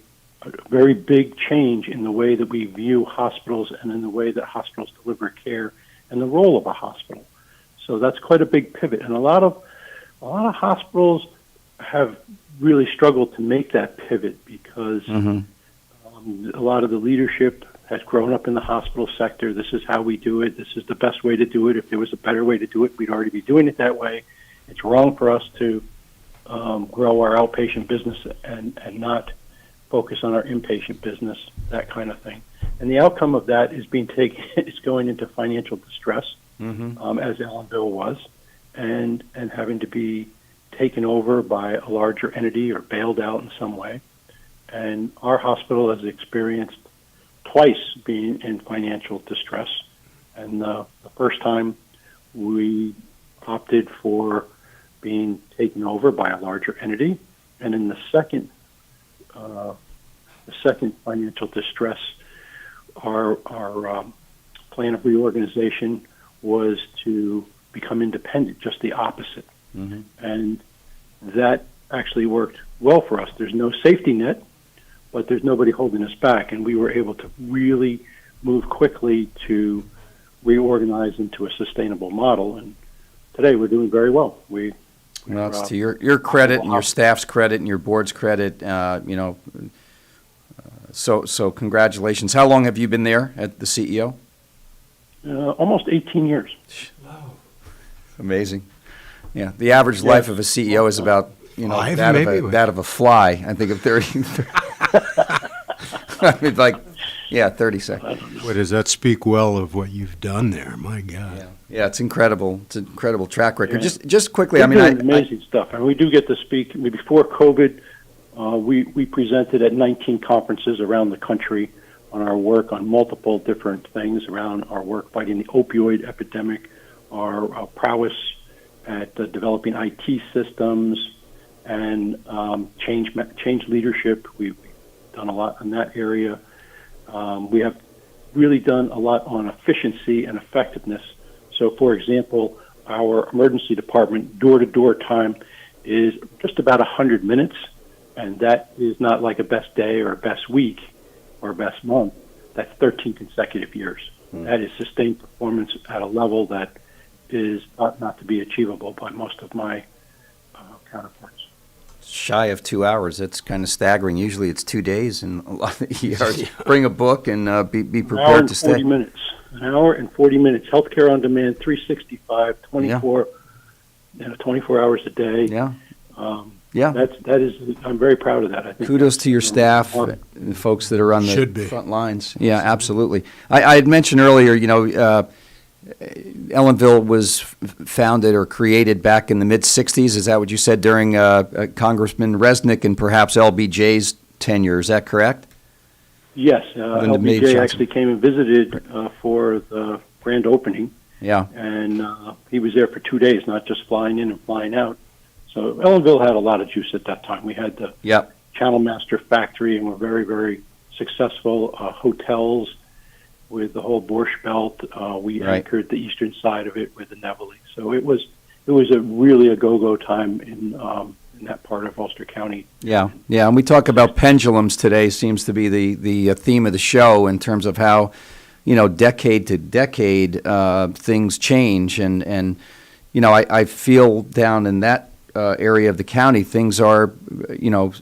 very big change in the way that we view hospitals and in the way that hospitals deliver care and the role of a hospital. So that's quite a big pivot, and a lot of hospitals have really struggled to make that pivot because a lot of the leadership has grown up in the hospital sector. This is how we do it. This is the best way to do it. If there was a better way to do it, we'd already be doing it that way. It's wrong for us to grow our outpatient business and not focus on our inpatient business, that kind of thing. And the outcome of that is is going into financial distress, as Ellenville was, and having to be taken over by a larger entity or bailed out in some way. And our hospital has experienced twice being in financial distress. And the first time we opted for being taken over by a larger entity. And in the second financial distress, our plan of reorganization was to become independent, just the opposite. And that actually worked well for us. There's no safety net, but there's nobody holding us back, and we were able to really move quickly to reorganize into a sustainable model. And today we're doing very well. Well, it's to your credit and your staff's credit and your board's credit. So congratulations. How long have you been there at the CEO? Almost 18 years. Wow. Amazing. Yeah, the average life of a CEO is about that of a fly. I think of 30. I mean, 30 seconds. Boy, does that speak well of what you've done there? My God. Yeah, it's incredible. It's an incredible track record. Yeah. Just quickly, We're doing amazing stuff, and we do get to speak. Before COVID, we presented at 19 conferences around the country on our work on multiple different things around our work fighting the opioid epidemic, our prowess at developing IT systems, and change leadership. We've done a lot in that area. We have really done a lot on efficiency and effectiveness. So, for example, our emergency department door-to-door time is just about 100 minutes, and that is not like a best day or a best week or a best month. That's 13 consecutive years. That is sustained performance at a level that is not to be achievable by most of my counterparts. Shy of 2 hours. That's kind of staggering. Usually it's 2 days, and a lot of the ERs bring a book and be prepared to stay. An hour and 40 minutes. Healthcare on demand, 365, 24 hours a day. That is. I'm very proud of that. I think kudos to your staff, and the folks that are on the front lines. Yeah, absolutely. I had mentioned earlier, Ellenville was founded or created back in the mid-'60s. Is that what you said during Congressman Resnick and perhaps LBJ's tenure? Is that correct? Yes. LBJ actually came and visited for the grand opening. Yeah. And he was there for 2 days, not just flying in and flying out. So Ellenville had a lot of juice at that time. We had the Channel Master factory, and we're very, very successful. Hotels with the whole Borscht Belt. We anchored the eastern side of it with the Nevele. So it was was really a go-go time in that part of Ulster County. Yeah, and we talk about pendulums today. Seems to be the theme of the show in terms of how, decade to decade things change, and I feel down in that area of the county things are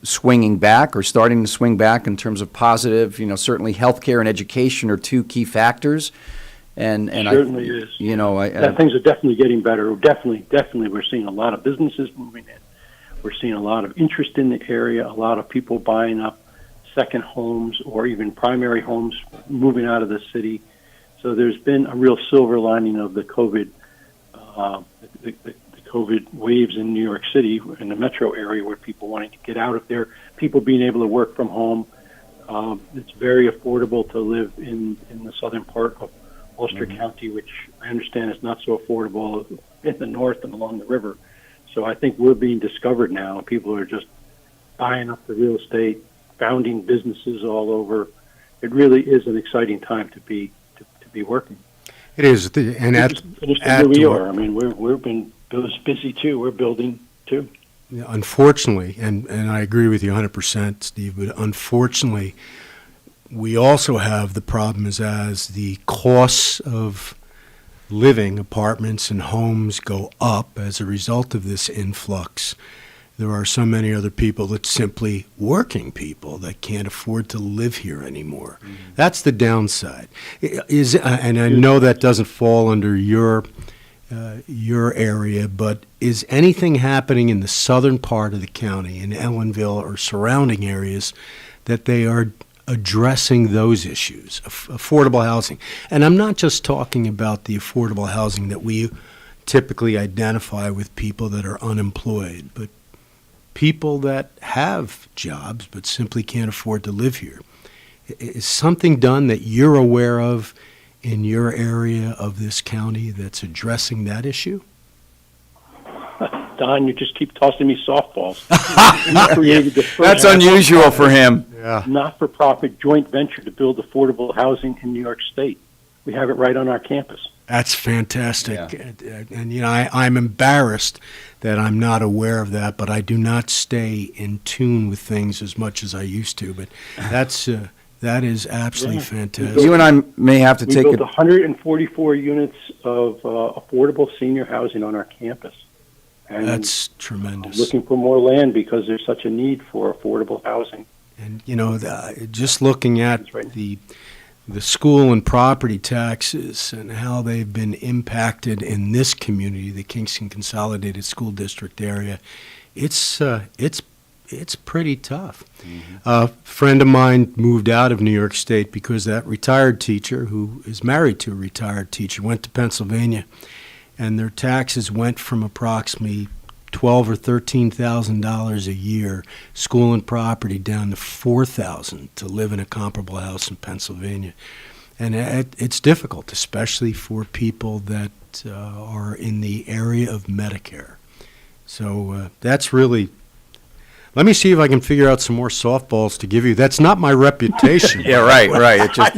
swinging back or starting to swing back in terms of positive. Certainly healthcare and education are two key factors. And it certainly is. Things are definitely getting better. Definitely, we're seeing a lot of businesses moving in. We're seeing a lot of interest in the area. A lot of people buying up second homes or even primary homes, moving out of the city. So there's been a real silver lining of the COVID, the COVID waves in New York City, in the metro area, where people wanting to get out of there, people being able to work from home. It's very affordable to live in the southern part of Ulster County, which I understand is not so affordable in the north and along the river. So I think we're being discovered now. People are just buying up the real estate, founding businesses all over. It really is an exciting time to be working. It is, and where we are. I mean, we've been busy too. We're building too. Yeah, unfortunately, and I agree with you 100%, Steve. But unfortunately, we also have the problem is as the costs of living, apartments and homes go up as a result of this influx, there are so many other people that simply working people that can't afford to live here anymore. Mm-hmm. That's the downside. And I know that doesn't fall under your area, but is anything happening in the southern part of the county, in Ellenville or surrounding areas, that they are addressing those issues, affordable housing? And I'm not just talking about the affordable housing that we typically identify with people that are unemployed, but people that have jobs but simply can't afford to live here. Is something done that you're aware of in your area of this county that's addressing that issue? Don, you just keep tossing me softballs. That's unusual for him. Yeah. Not-for-profit joint venture to build affordable housing in New York State. We have it right on our campus. That's fantastic. Yeah. And I'm embarrassed that I'm not aware of that, but I do not stay in tune with things as much as I used to. But that is absolutely fantastic. You and I may have to take it. We built 144 units of affordable senior housing on our campus. And that's tremendous. Looking for more land because there's such a need for affordable housing. And, just looking at the school and property taxes and how they've been impacted in this community, the Kingston Consolidated School District area, it's pretty tough. Mm-hmm. A friend of mine moved out of New York State because that retired teacher, who is married to a retired teacher, went to Pennsylvania, and their taxes went from approximately $12,000 or $13,000 a year, school and property, down to $4,000 to live in a comparable house in Pennsylvania. And it's difficult, especially for people that are in the area of Medicare. So that's really. Let me see if I can figure out some more softballs to give you. That's not my reputation. Yeah, right. It's just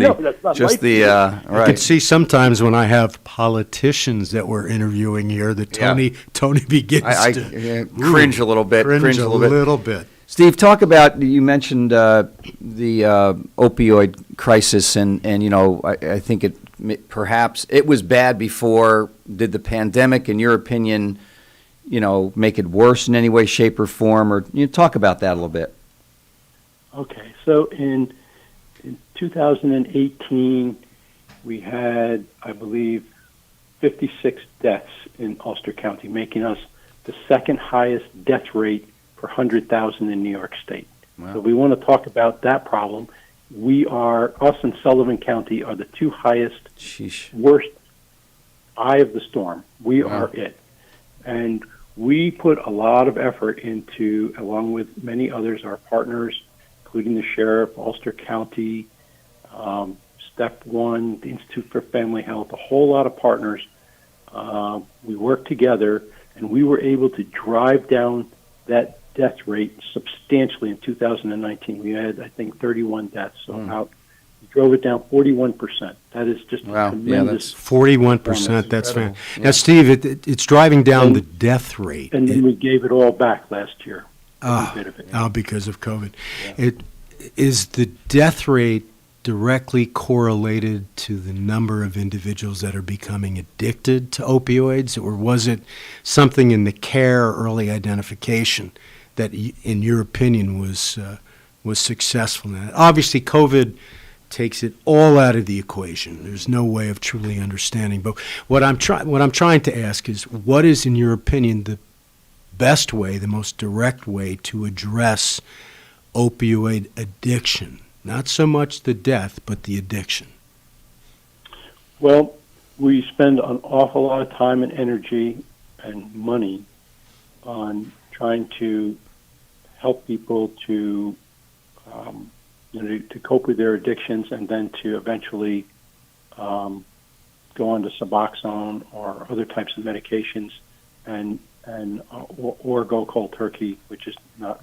right. I can see sometimes when I have politicians that we're interviewing here that Tony begins to cringe a little bit. Cringe a little bit. Steve, talk about, you mentioned the opioid crisis, and I think perhaps it was bad before. Did the pandemic, in your opinion, make it worse in any way, shape, or form? Or talk about that a little bit. Okay, so in 2018, we had, I believe, 56 deaths in Ulster County, making us the second highest death rate per 100,000 in New York State. Wow. So we want to talk about that problem. Us and Sullivan County are the two highest, worst eye of the storm. We are it. And we put a lot of effort into, along with many others, our partners, including the sheriff, Ulster County, Step One, the Institute for Family Health, a whole lot of partners. We worked together, and we were able to drive down that death rate substantially in 2019. We had, I think, 31 deaths, so about drove it down 41%. That is just Wow. a tremendous. 41%. That's fantastic. Now, Steve, it's driving down the death rate. And then we gave it all back last year. Because of COVID. Is the death rate directly correlated to the number of individuals that are becoming addicted to opioids, or was it something in the care early identification that, in your opinion, was successful in that? Obviously, COVID takes it all out of the equation. There's no way of truly understanding. But what I'm trying to ask is, what is, in your opinion, the best way, the most direct way to address opioid addiction? Not so much the death, but the addiction. Well, we spend an awful lot of time and energy and money on trying to help people to cope with their addictions, and then to eventually go on to Suboxone or other types of medications, or go cold turkey, which is not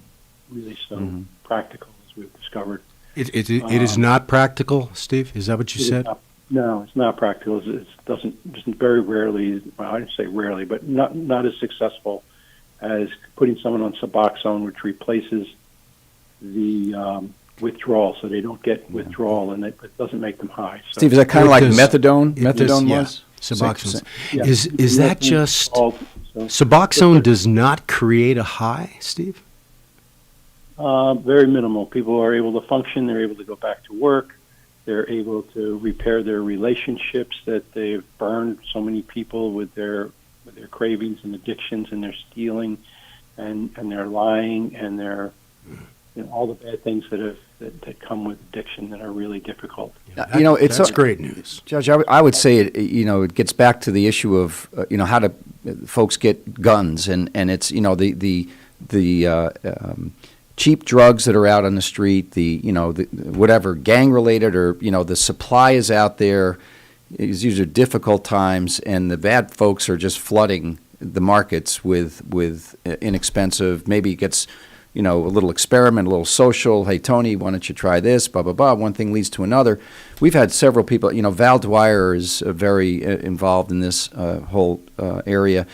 really so practical, as we've discovered. It is not practical, Steve? Is that what you said? No, it's not practical. It doesn't very rarely, well, I didn't say rarely, but not as successful as putting someone on Suboxone, which replaces the withdrawal, so they don't get withdrawal, and it doesn't make them high. So, Steve, is that kind of like methadone? Methadone was? Suboxone. Yeah. Is that just... Suboxone does not create a high, Steve? Very minimal. People are able to function. They're able to go back to work. They're able to repair their relationships that they've burned so many people with their cravings and addictions, and they're stealing, and they're lying, and they're all the bad things that come with addiction that are really difficult. That's great news, Judge. I would say it gets back to the issue of how do folks get guns, and it's the cheap drugs that are out on the street, the whatever gang related, or the supply is out there. These are difficult times, and the bad folks are just flooding the markets with inexpensive. Maybe it gets a little experiment, a little social. Hey Tony, why don't you try this? Blah blah blah. One thing leads to another. We've had several people. Val Dwyer is very involved in this whole area.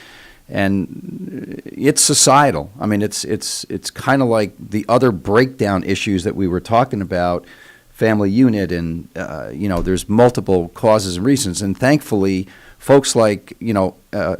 And it's societal. I mean, it's kind of like the other breakdown issues that we were talking about, family unit, and there's multiple causes and reasons. And thankfully, folks like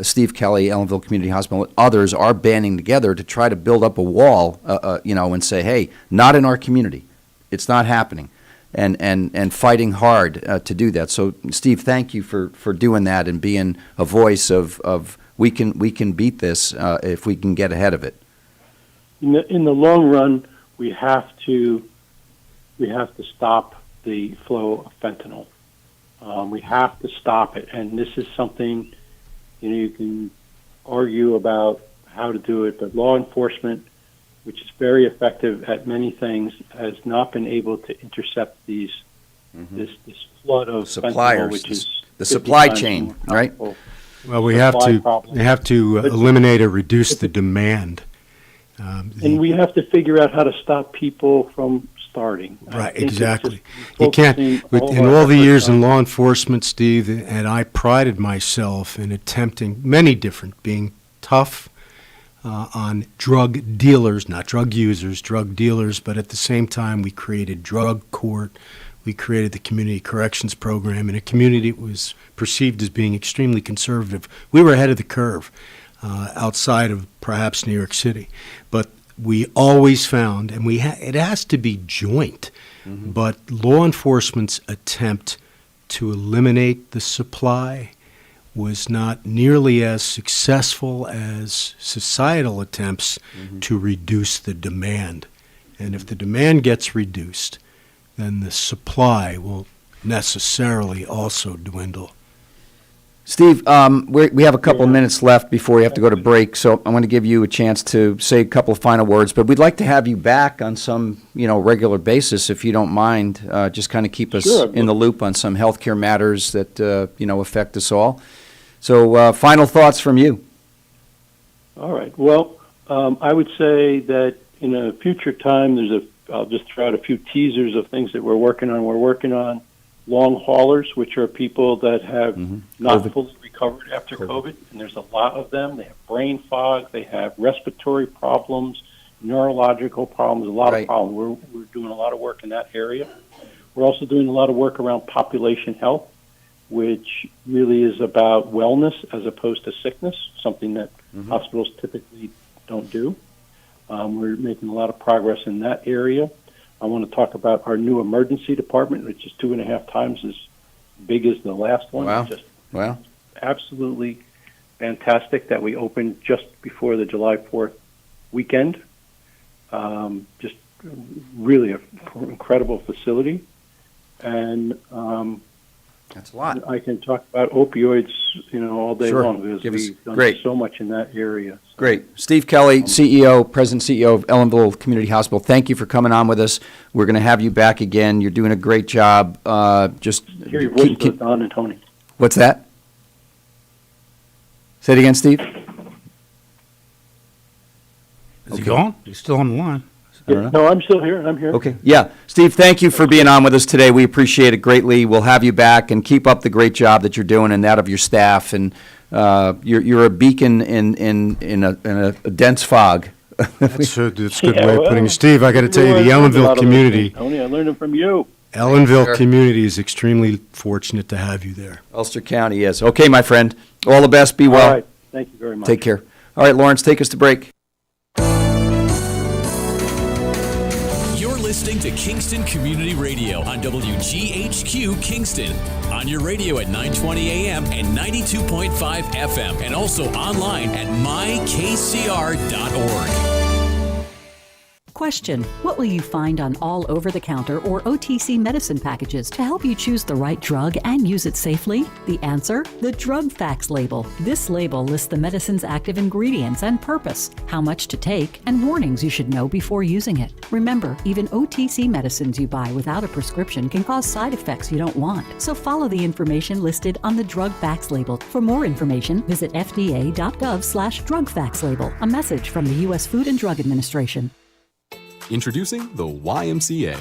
Steve Kelly, Ellenville Community Hospital, and others are banding together to try to build up a wall, and say, hey, not in our community, it's not happening, and fighting hard to do that. So, Steve, thank you for doing that and being a voice of we can beat this if we can get ahead of it. In the long run, we have to stop the flow of fentanyl. We have to stop it, and this is something you can argue about how to do it, but law enforcement, which is very effective at many things, has not been able to intercept this flood of suppliers, fentanyl, which is the supply chain, right? Well, we have to eliminate or reduce the demand. And we have to figure out how to stop people from starting. Right, exactly. You can't, in all the years in law enforcement, Steve, and I prided myself in attempting many different, being tough on drug dealers, not drug users, drug dealers, but at the same time we created drug court. We created the community corrections program in a community that was perceived as being extremely conservative. We were ahead of the curve outside of perhaps New York City. But we always found, and it has to be joint, but law enforcement's attempt to eliminate the supply was not nearly as successful as societal attempts to reduce the demand. And if the demand gets reduced, then the supply will necessarily also dwindle. Steve, we have a couple of minutes left before we have to go to break, so I want to give you a chance to say a couple of final words, but we'd like to have you back on some regular basis, if you don't mind. Just kind of keep us in the loop on some healthcare matters that affect us all. So final thoughts from you. All right. Well, I would say that in a future time, there's a I'll just throw out a few teasers of things that we're working on. We're working on long haulers, which are people that have not fully recovered after COVID, and there's a lot of them. They have brain fog, they have respiratory problems, neurological problems, a lot of problems. We're doing a lot of work in that area. We're also doing a lot of work around population health, which really is about wellness as opposed to sickness, something that hospitals typically don't do. We're making a lot of progress in that area. I want to talk about our new emergency department, which is 2.5 times as big as the last one. Wow. Absolutely fantastic that we opened just before the July 4th weekend. Just really an incredible facility. And that's a lot. I can talk about opioids, all day long because we've done so much in that area. Great. Steve Kelly, President CEO of Ellenville Community Hospital, thank you for coming on with us. We're going to have you back again. You're doing a great job. Just hear your voice with Don and Tony. What's that? Say it again, Steve. Is he gone? He's still on the line. No, I'm still here. I'm here. Okay. Yeah. Steve, thank you for being on with us today. We appreciate it greatly. We'll have you back, and keep up the great job that you're doing and that of your staff. And you're a beacon in a dense fog. That's a good way of putting it. Steve, I got to tell you, the Ellenville community. Tony, I learned it from you. Ellenville community is extremely fortunate to have you there. Ulster County is. Okay, my friend. All the best. Be well. All right. Thank you very much. Take care. All right, Lawrence, take us to break. Listening to Kingston Community Radio on WGHQ Kingston. On your radio at 920 AM and 92.5 FM, and also online at mykcr.org. Question: what will you find on all over-the-counter or OTC medicine packages to help you choose the right drug and use it safely? The answer: the drug facts label. This label lists the medicine's active ingredients and purpose, how much to take, and warnings you should know before using it. Remember, even OTC medicines you buy without a prescription can cause side effects you don't want. So follow the information listed on the drug facts label. For more information, visit fda.gov/drug facts label. A message from the U.S. Food and Drug Administration. Introducing the YMCA.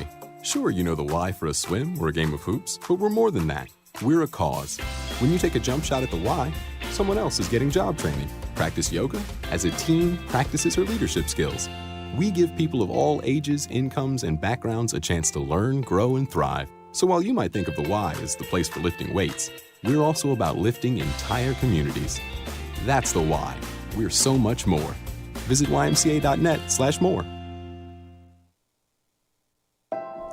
Sure, you know the Y for a swim or a game of hoops, but we're more than that. We're a cause. When you take a jump shot at the Y, someone else is getting job training. Practice yoga as a team practices her leadership skills. We give people of all ages, incomes, and backgrounds a chance to learn, grow, and thrive. So while you might think of the Y as the place for lifting weights, we're also about lifting entire communities. That's the Y. We're so much more. Visit ymca.net/more.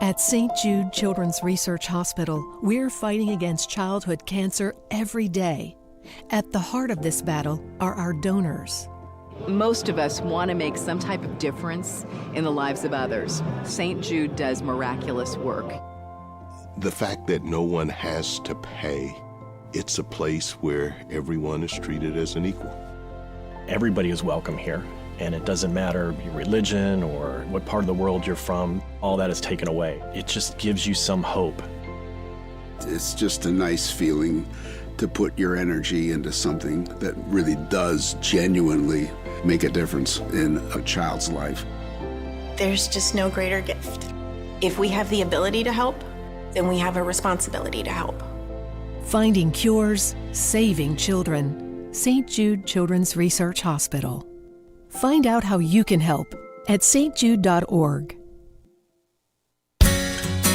At St. Jude Children's Research Hospital, we're fighting against childhood cancer every day. At the heart of this battle are our donors. Most of us want to make some type of difference in the lives of others. St. Jude does miraculous work. The fact that no one has to pay, it's a place where everyone is treated as an equal. Everybody is welcome here. And it doesn't matter your religion or what part of the world you're from, all that is taken away. It just gives you some hope. It's just a nice feeling to put your energy into something that really does genuinely make a difference in a child's life. There's just no greater gift. If we have the ability to help, then we have a responsibility to help. Finding cures, saving children. St. Jude Children's Research Hospital. Find out how you can help at stjude.org.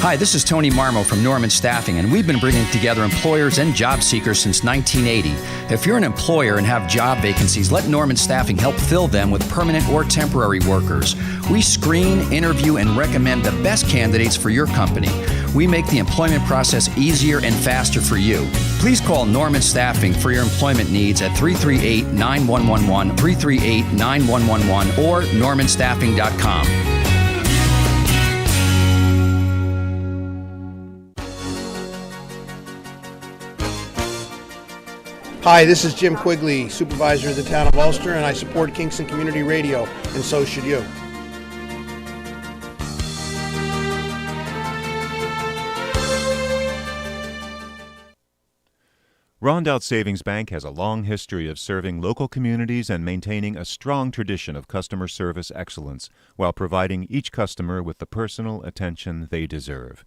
Hi, this is Tony Marmo from Norman Staffing, and we've been bringing together employers and job seekers since 1980. If you're an employer and have job vacancies, let Norman Staffing help fill them with permanent or temporary workers. We screen, interview, and recommend the best candidates for your company. We make the employment process easier and faster for you. Please call Norman Staffing for your employment needs at 338-9111, 338-9111, or normanstaffing.com. Hi, this is Jim Quigley, Supervisor of the Town of Ulster, and I support Kingston Community Radio, and so should you. Rondout Savings Bank has a long history of serving local communities and maintaining a strong tradition of customer service excellence while providing each customer with the personal attention they deserve.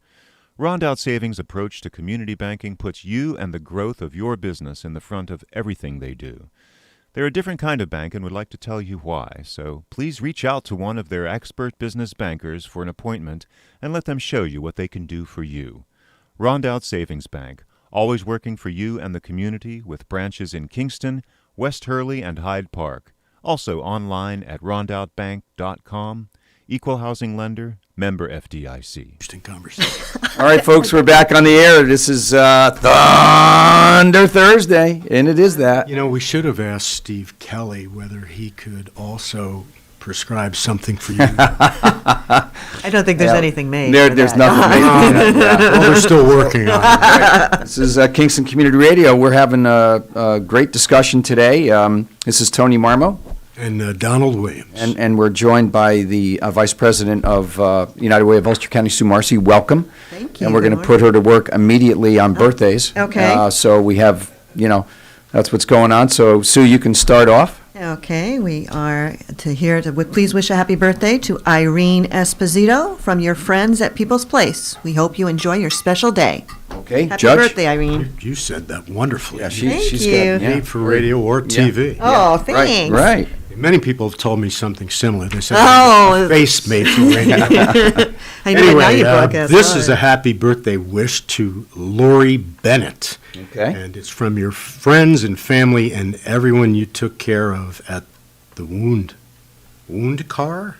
Rondout Savings' approach to community banking puts you and the growth of your business in the front of everything they do. They're a different kind of bank and would like to tell you why, so please reach out to one of their expert business bankers for an appointment and let them show you what they can do for you. Rondout Savings Bank, always working for you and the community with branches in Kingston, West Hurley, and Hyde Park. Also online at rondoutbank.com. Equal housing lender, member FDIC. Interesting conversation. All right, folks, we're back on the air. This is Thunder Thursday, and it is that. You know, we should have asked Steve Kelly whether he could also prescribe something for you. I don't think there's anything made. There's nothing made. Well, they're still working on it. Right. This is Kingston Community Radio. We're having a great discussion today. This is Tony Marmo. And Donald Williams. And we're joined by the Vice President of United Way of Ulster County, Sue Marcy. Welcome. Thank you. And we're going to put her to work immediately on birthdays. Okay. So we have, that's what's going on. So, Sue, you can start off. Okay, we are please wish a happy birthday to Irene Esposito from your friends at People's Place. We hope you enjoy your special day. Okay, happy Judge. birthday, Irene. You said that wonderfully. Yeah, Thank she's you. got Made for radio or TV. Oh, thanks. Right. Many people have told me something similar. They said, Oh, face made for radio. I know, now you Anyway, broadcast this live. is a happy birthday wish to Lori Bennett. Okay. And it's from your friends and family and everyone you took care of at the Wound Car?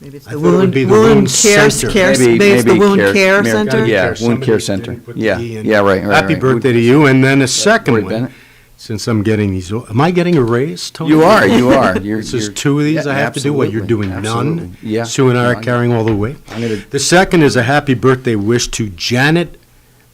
Maybe it's I the thought it would wound, be the wound wound care, center. maybe it's the wound care center. Yeah, wound care center. Yeah, right. Happy right. birthday to you. And then a second Lori one. Bennett. Since I'm getting these, am I getting a raise, Tony? You are. This is two of these I have to do. What, you're doing absolutely. none? Yeah. Sue and I are None. carrying all the weight. The second is a happy birthday wish to Janet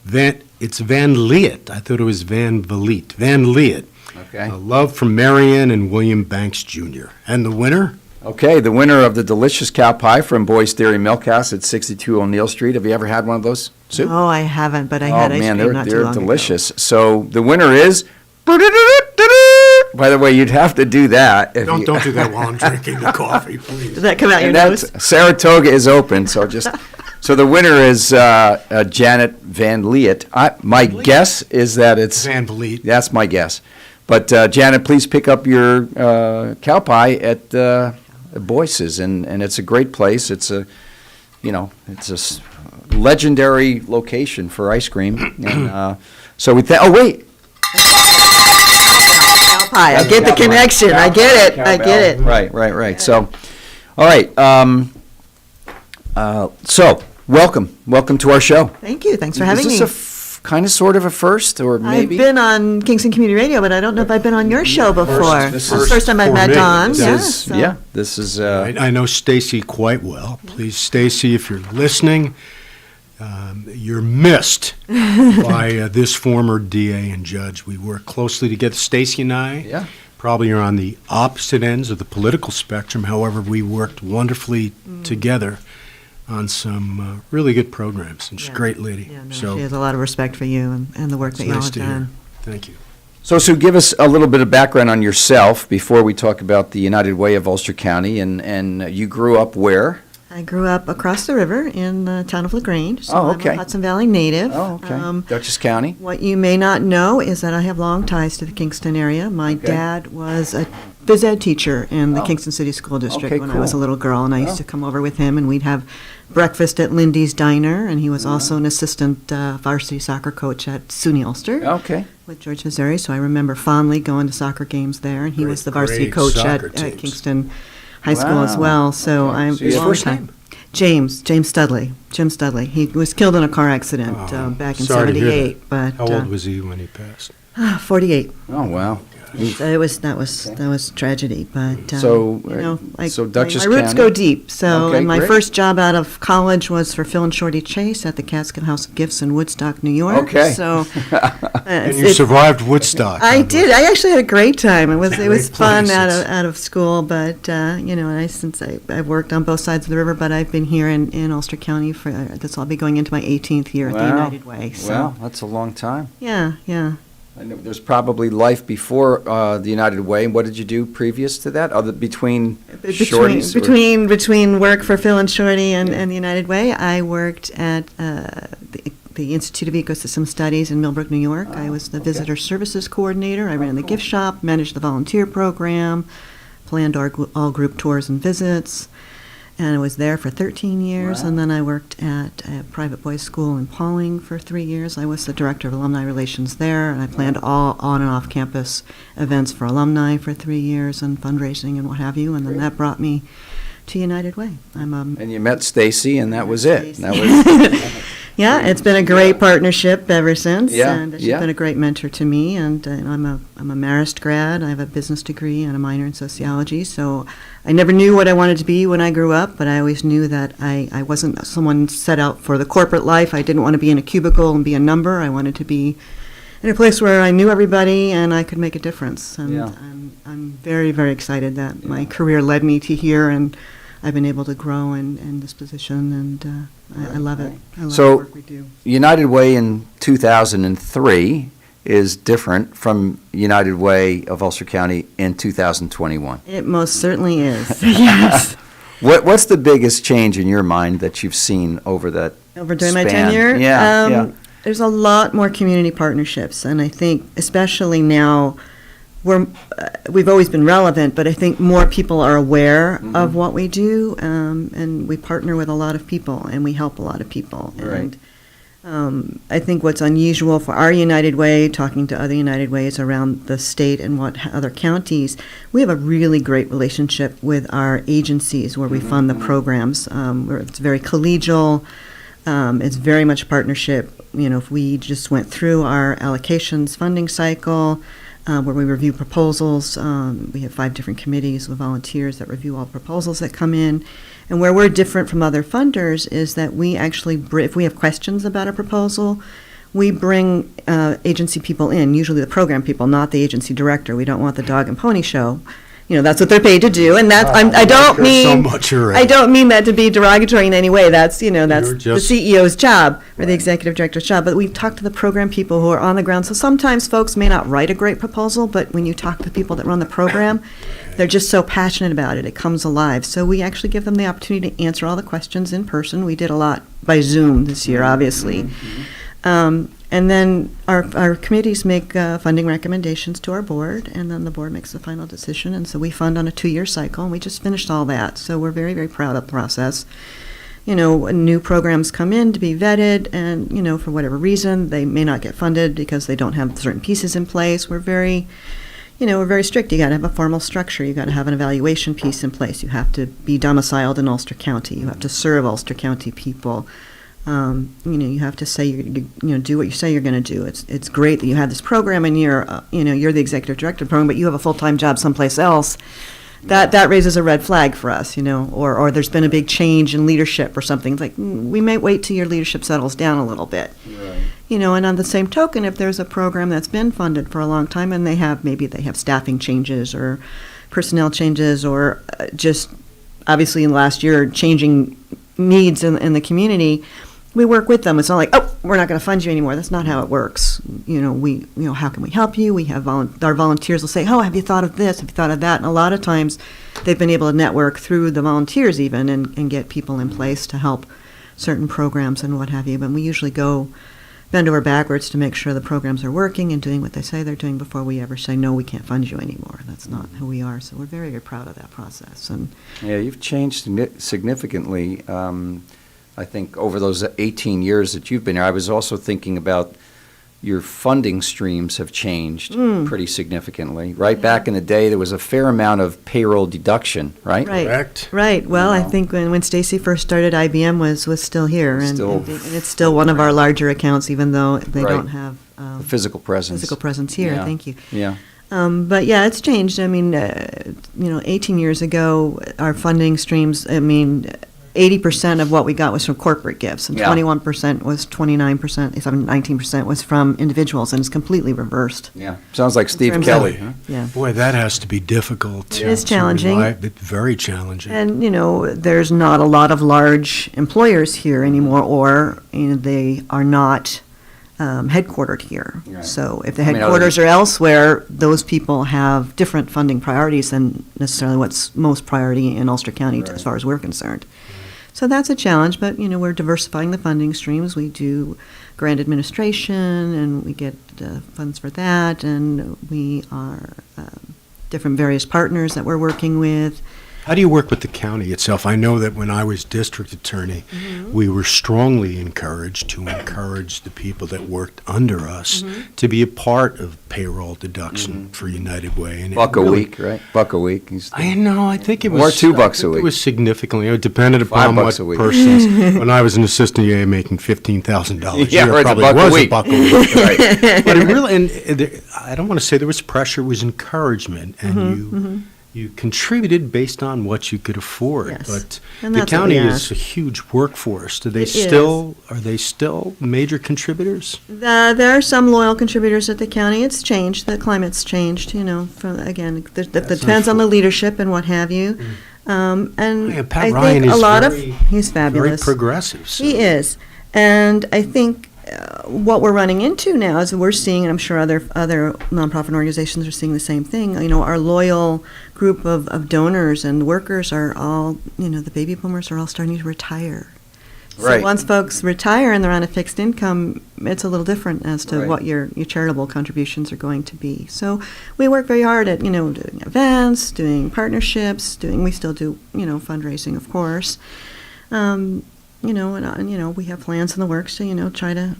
it's Van Leet. I thought it was Van Vliet. Van Leet. Okay. A love from Marianne and William Banks Jr. And the winner? Okay, the winner of the delicious cow pie from Boy's Theory Milk House at 62 O'Neill Street. Have you ever had one of those, Sue? Oh, I haven't, but I had ice cream not too they're long delicious. So the winner is. By the way, you'd have to do that. If Don't do that while I'm drinking the coffee, please. Does that come out your And nose? Saratoga is open, so so the winner is Janet Van Leet. My guess is that it's Van Vliet. That's my guess. But Janet, please pick up your cow pie at Boyce's, and it's a great place. It's a legendary location for ice cream, and so we. Oh wait. Pie. I get the connection. I get it. I get it. Right. So, all right. So, welcome to our show. Thank you. Thanks for having me. Is this kind of sort of a first, or maybe? I've been on Kingston Community Radio, but I don't know if I've been on your show before. This is the first time I've for met me. Don. This is. I know Stacy quite well. Please, Stacy, if you're listening, you're missed by this former DA and judge. We work closely together, Stacy and I. Yeah. Probably are on the opposite ends of the political spectrum. However, we worked wonderfully together on some really good programs. And she's a great lady. Yeah, no, so she has a lot of respect for you and the work that you all nice have to hear. done. Thank you. So, Sue, give us a little bit of background on yourself before we talk about the United Way of Ulster County. And you grew up where? I grew up across the river in the town of LaGrange, so Oh, okay. I'm a Hudson Valley native. Oh, okay. Dutchess County. What you may not know is that I have long ties to the Kingston area. My Okay. dad was a phys ed teacher in the Oh. Kingston City School District Okay, when I was a cool. little girl, and I used Oh. to come over with him, and we'd have breakfast at Lindy's Diner, and he was also an assistant varsity soccer coach at SUNY Ulster. Okay. With George Missouri, so I remember fondly going to soccer games there, and he was the varsity great coach soccer at teams. Kingston High School as Wow. well. So I'm So his long first time. name? James Studley. Jim Studley. He was killed in a car accident back in Sorry to hear that. '78. But How old was he when he passed? 48. Oh, wow. That was tragedy, but So, you know, so Dutchess my roots County- go deep. So, Okay, and my great. first job out of college was for Phil and Shorty Chase at the Casket House of Gifts in Woodstock, New York. Okay. So, And you survived Woodstock. I did. I actually had a great time. It was Great fun place. out of school, but you know, I've worked on both sides of the river, but I've been here in Ulster County for this. I'll be going into my 18th year at the United Way. So Wow, that's a long time. yeah. I know there's probably life before the United Way. And what did you do previous to that? Between Shorties? Between work for Phil and Shorty and the United Way, I worked at the Institute of Ecosystem Studies in Millbrook, New York. I was the visitor services coordinator. I ran the gift shop, managed the volunteer program, planned all group tours and visits, and I was there for 13 years. Wow. And then I worked at a private boys' school in Pauling for 3 years. I was the director of alumni relations there, and I planned all on and off campus events for alumni for 3 years and fundraising and what have you. And then that brought me to United Way. And you met Stacy, and that was it. That was Yeah, it's been a great partnership ever since, Yeah, and she's yeah. been a great mentor to me. And I'm a Marist grad. I have a business degree and a minor in sociology. So I never knew what I wanted to be when I grew up, but I always knew that I wasn't someone set out for the corporate life. I didn't want to be in a cubicle and be a number. I wanted to be in a place where I knew everybody and I could make a difference. And Yeah. I'm very, very excited that my career led me to here, and I've been able to grow in this position, and I love it. I love the So, work we do. United Way in 2003 is different from United Way of Ulster County in 2021. It most certainly is. Yes. What's the biggest change in your mind that you've seen over that Over during my span? tenure, Yeah. there's a lot more community partnerships, and I think especially now, we've always been relevant, but I think more people are aware of what we do, and we partner with a lot of people, and we help a lot of people. Right. And I think what's unusual for our United Way, talking to other United Ways around the state and other counties, we have a really great relationship with our agencies where we fund the programs. Where it's very collegial. It's very much partnership. You know, if we just went through our allocations funding cycle, where we review proposals. We have 5 different committees with volunteers that review all proposals that come in. And where we're different from other funders is that we actually, if we have questions about a proposal, we bring agency people in, usually the program people, not the agency director. We don't want the dog and pony show. You know, that's what they're paid to do, and that's I don't mean I don't mean that to be derogatory in any way. That's that's the CEO's job or the executive director's job. But we talk to the program people who are on the ground. So sometimes folks may not write a great proposal, but when you talk to the people that run the program, they're just so passionate about it. It comes alive. So we actually give them the opportunity to answer all the questions in person. We did a lot by Zoom this year, obviously. And then our committees make funding recommendations to our board, and then the board makes the final decision. And so we fund on a 2-year cycle, and we just finished all that. So we're very, very proud of the process. You know, new programs come in to be vetted, and, you know, for whatever reason, they may not get funded because they don't have certain pieces in place. We're very strict. You got to have a formal structure. You got to have an evaluation piece in place. You have to be domiciled in Ulster County. You have to serve Ulster County people. You have to say do what you say you're going to do. It's great that you have this program and you're the executive director of the program, but you have a full-time job someplace else. That raises a red flag for us, or there's been a big change in leadership or something. It's like we might wait till your leadership settles down a little bit. Right. And on the same token, if there's a program that's been funded for a long time and they have staffing changes or personnel changes or just obviously in the last year changing needs in the community, we work with them. It's not like, oh, we're not going to fund you anymore. That's not how it works. How can we help you? We have our volunteers will say, oh, have you thought of this? Have you thought of that? And a lot of times they've been able to network through the volunteers even and get people in place to help certain programs and what have you. But we usually go bend over backwards to make sure the programs are working and doing what they say they're doing before we ever say, no, we can't fund you anymore. That's not who we are. So we're very, very proud of that process. And yeah, you've changed significantly. I think over those 18 years that you've been here, I was also thinking about your funding streams have changed pretty significantly. Right back in the day, there was a fair amount of payroll deduction, right? Correct. Right. Well, I think when Stacy first started, IBM was still here, and it's still one of our larger accounts, even though they don't have the physical presence. Physical presence here. Yeah. Thank you. Yeah. But yeah, it's changed. I mean, 18 years ago, our funding streams, 80% of what we got was from corporate gifts, and 21% was 19% was from individuals, and it's completely reversed. Yeah, sounds like Steve Kelly. Huh? Yeah. Boy, that has to be difficult. It is challenging. Very challenging. And, there's not a lot of large employers here anymore, or they are not headquartered here. Right. So if the headquarters are elsewhere, those people have different funding priorities than necessarily what's most priority in Ulster County as far as we're concerned. So that's a challenge, but we're diversifying the funding streams. We do grant administration, and we get funds for that, and we are different various partners that we're working with. How do you work with the county itself? I know that when I was district attorney, we were strongly encouraged to encourage the people that worked under us to be a part of payroll deduction for United Way. And $1 a week, right? $1 a week. I know. I think it was or $2 a week. It was significantly. It depended upon what persons. When I was an assistant EA making $15,000 a year, it probably was $1 a week. Right. But it really, and I don't want to say there was pressure. It was encouragement, and you contributed based on what you could afford. Yes. But And the that's what county we is ask. a huge workforce. Are they still major contributors? There are some loyal contributors at the county. It's changed. The climate's changed, that depends on the leadership and what have you. And Pat I Ryan think is a lot very he's fabulous. progressive. So. He is. And I think what we're running into now is we're seeing, and I'm sure other nonprofit organizations are seeing the same thing, our loyal group of donors and workers are all, the baby boomers are all starting to retire. So once folks retire and they're on a fixed income, it's a little different as to what your charitable contributions are going to be. So we work very hard at, doing events, doing partnerships, we still do, fundraising, of course. We have plans in the works to, try to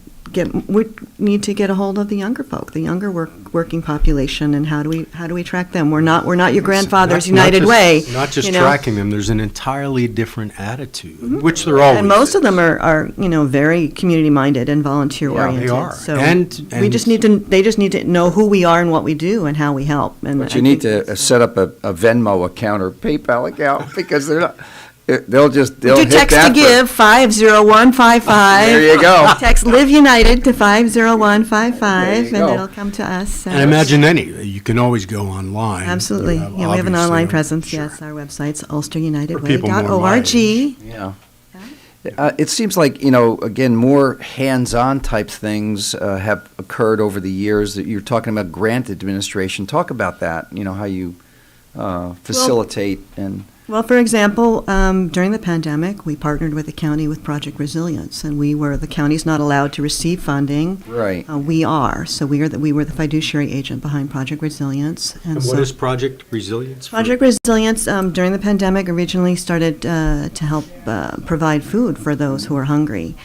we need to get a hold of the younger folk, the younger working population, and how do we track them? We're not your grandfather's United Way. Not just tracking them. There's an entirely different attitude, which there always and most is. of them are very community minded and volunteer oriented. They are. So and they just need to know who we are and what we do and how we help. And but you need to set up a Venmo account or PayPal account because they're not. They'll hit text that to give 50155. There you go. Text Live United to 50155, and it'll come to us. And imagine you can always go online. Absolutely. We have an online presence. Yes, our website's ulsterunitedway.org. Yeah. It seems like, again, more hands-on type things have occurred over the years. That you're talking about grant administration. Talk about that, how you facilitate and... Well, for example, during the pandemic, we partnered with the county with Project Resilience, and the county's not allowed to receive funding. Right. We are. So we were the fiduciary agent behind Project Resilience. And what is Project Resilience? Project Resilience, during the pandemic, originally started to help provide food for those who are hungry.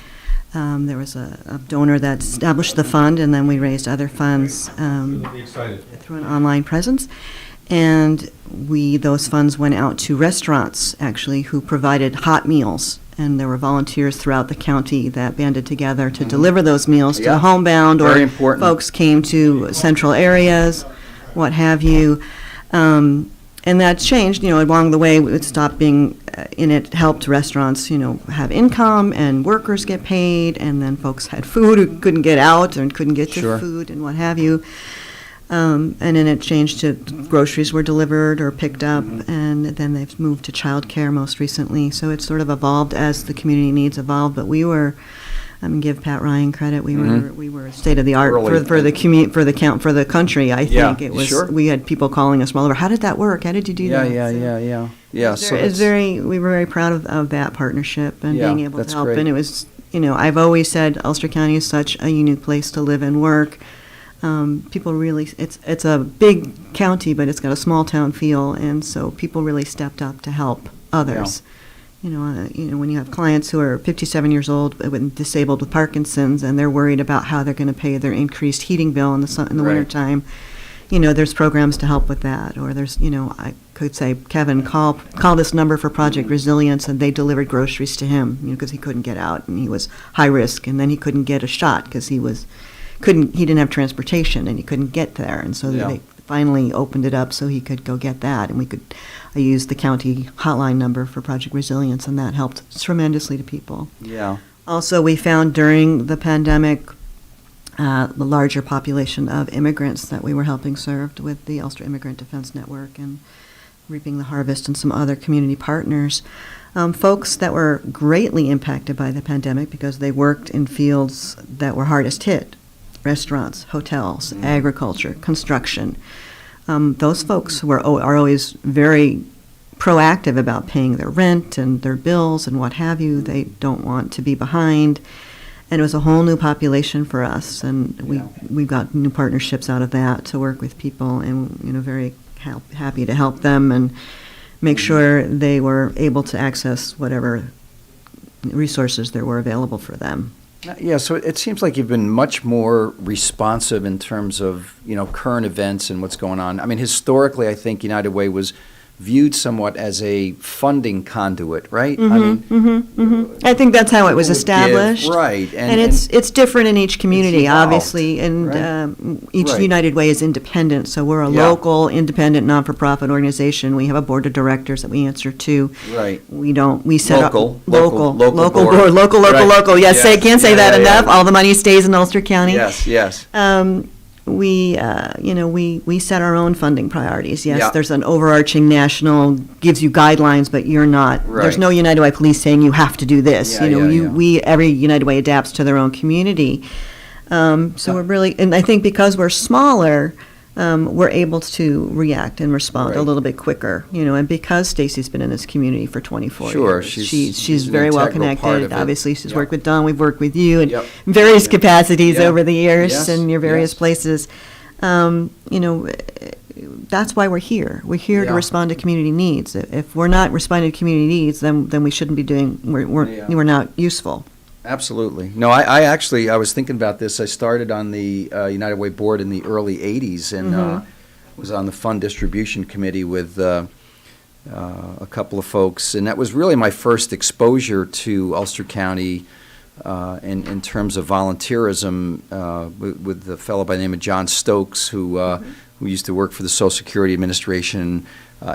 There was a donor that established the fund, and then we raised other funds through an online presence. And those funds went out to restaurants, actually, who provided hot meals. And there were volunteers throughout the county that banded together to deliver those meals to the homebound, or folks came to central areas, what have you. And that changed, along the way. It stopped being, it helped restaurants, have income and workers get paid, and then folks had food who couldn't get out and couldn't get to food and what have you. And then it changed to groceries were delivered or picked up, and then they've moved to childcare most recently. So it's sort of evolved as the community needs evolved. But we were, give Pat Ryan credit. We were state of the art for the country. I think it was. We had people calling us all over. How did that work? How did you do that? Yeah. So we were very proud of that partnership and being able to help. Great. And it was, I've always said Ulster County is such a unique place to live and work. People really, it's a big county, but it's got a small town feel, and so people really stepped up to help others. When you have clients who are 57 years old, disabled with Parkinson's, and they're worried about how they're going to pay their increased heating bill in the wintertime, there's programs to help with that. Or there's, I could say, Kevin, call this number for Project Resilience, and they delivered groceries to him, because he couldn't get out, and he was high risk, and then he couldn't get a shot because he didn't have transportation and he couldn't get there, and so finally opened it up so he could go get that, and I used the county hotline number for Project Resilience, and that helped tremendously to people. Yeah. Also, we found during the pandemic the larger population of immigrants that we were helping served with the Ulster Immigrant Defense Network and Reaping the Harvest and some other community partners. Folks that were greatly impacted by the pandemic because they worked in fields that were hardest hit: restaurants, hotels, agriculture, construction. Those folks are always very proactive about paying their rent and their bills and what have you. They don't want to be behind. And it was a whole new population for us, and we got new partnerships out of that to work with people, and very happy to help them and make sure they were able to access whatever resources there were available for them. Yeah, so it seems like you've been much more responsive in terms of, current events and what's going on. I mean, historically, I think United Way was viewed somewhat as a funding conduit, right? I think that's how it was established. Right. And it's different in each community, obviously, and each Right. United Way is independent, so we're a local, independent, non-for-profit organization. We have a board of directors that we answer to. Right. We set Local board, board. local, Right. yes, Yes. can't say that enough. Yeah. All the money stays in Ulster County. Yes. We set our own funding priorities. Yes, Yeah. there's an overarching national, gives you guidelines, but you're not, there's Right. no United Way police saying you have to do this. Yeah, Every United Way adapts to their own community. So we're really, and I think because we're smaller, we're able to react and respond a Right. little bit quicker, and because Stacy's been in this community for 24 Sure, years. she's She's an very well integral part connected. of it. Obviously, she's Yep. worked with Don, we've worked with you in Yep. various capacities Yeah. over the years Yes. in your various Yes. places. That's why we're here. We're here to Yeah. respond to community needs. If we're not responding to community needs, then we shouldn't be doing, we're not useful. Absolutely. No, I was thinking about this. I started on the United Way board in the early 80s and was on the fund distribution committee with a couple of folks. And that was really my first exposure to Ulster County in terms of volunteerism with the fellow by the name of John Stokes, who used to work for the Social Security Administration.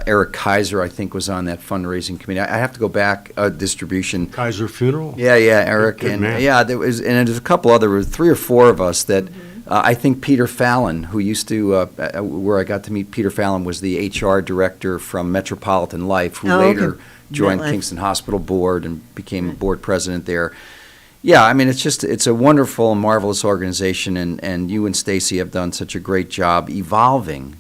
Eric Kaiser, I think, was on that fundraising committee. I have to go back, distribution. Kaiser Funeral? Yeah, Eric. Good man. There's a couple other, there were 3 or 4 of us that I think Peter Fallon, who used to, where I got to meet Peter Fallon, was the HR director from Metropolitan Life, who later joined Kingston Hospital Board and became board president there. Yeah, I mean, it's a wonderful and marvelous organization, and you and Stacy have done such a great job evolving,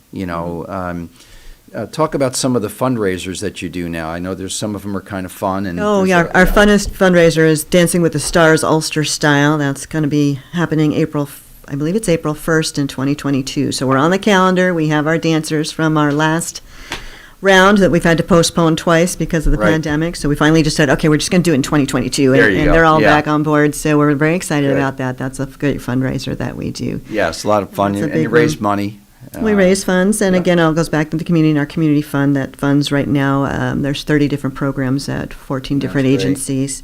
Talk about some of the fundraisers that you do now. I know there's some of them are kind of fun. And our funnest fundraiser is Dancing with the Stars Ulster Style. That's going to be happening April 1st in 2022. So we're on the calendar. We have our dancers from our last round that we've had to postpone twice because of the pandemic. So we finally just said, okay, we're just going to do it in 2022. And they're all back on board. So we're very excited about that. That's a great fundraiser that we do. Yes, a lot of fun. And you raise money. We raise funds, and again, it all goes back to the community and our community fund that funds right now. There's 30 different programs at 14 different agencies.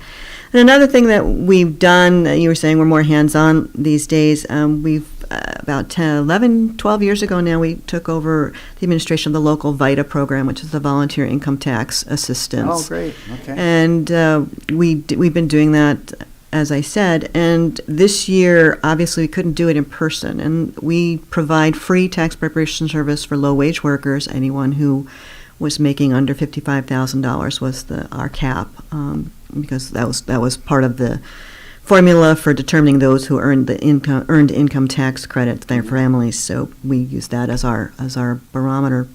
And another thing that we've done, you were saying we're more hands-on these days. We've about 12 years ago now, we took over the administration of the local VITA program, which is the Volunteer Income Tax Assistance. Oh, great. Okay. And we've been doing that, as I said, and this year, obviously, we couldn't do it in person, and we provide free tax preparation service for low-wage workers. Anyone who was making under $55,000 was our cap, because that was part of the formula for determining those who earned income tax credit to their families. So we use that as our barometer.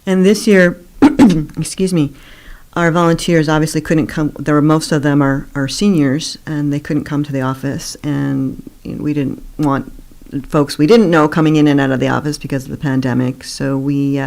And this year, excuse me. Our volunteers obviously couldn't come. Most of them are seniors, and they couldn't come to the office. And we didn't want folks we didn't know coming in and out of the office because of the pandemic. So we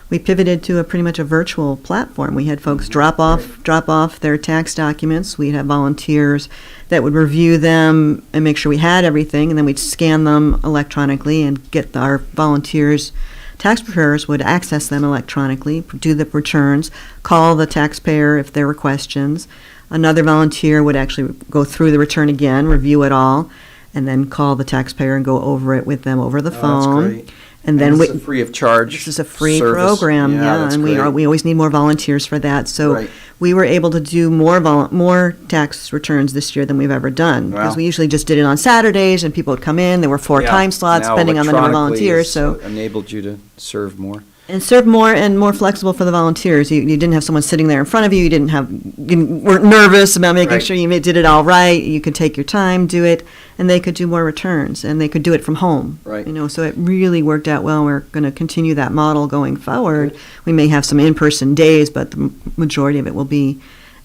pivoted to pretty much a virtual platform. We had folks drop off their tax documents. We'd have volunteers that would review them and make sure we had everything, and then we'd scan them electronically and get our volunteers. Tax preparers would access them electronically, do the returns, call the taxpayer if there were questions. Another volunteer would actually go through the return again, review it all, and then call the taxpayer and go over it with them over the phone. That's great. And then this is a free of charge. This is a free service. program, yeah, that's and great. we always need more volunteers for that. So Right. we were able to do more tax returns this year than we've ever done, because Wow. we usually just did it on Saturdays, and people would come in. There were 4 Yeah. time slots, Now depending on the number of electronically volunteers. it's, So enabled you to serve more. and serve more and more flexible for the volunteers. You didn't have someone sitting there in front of you. You weren't nervous about making Right. sure you did it all right. You could take your time, do it, and they could do more returns, and they could do it from home. Right. So it really worked out well. We're going to continue that model going forward. We may have some in-person days, but the majority of it will be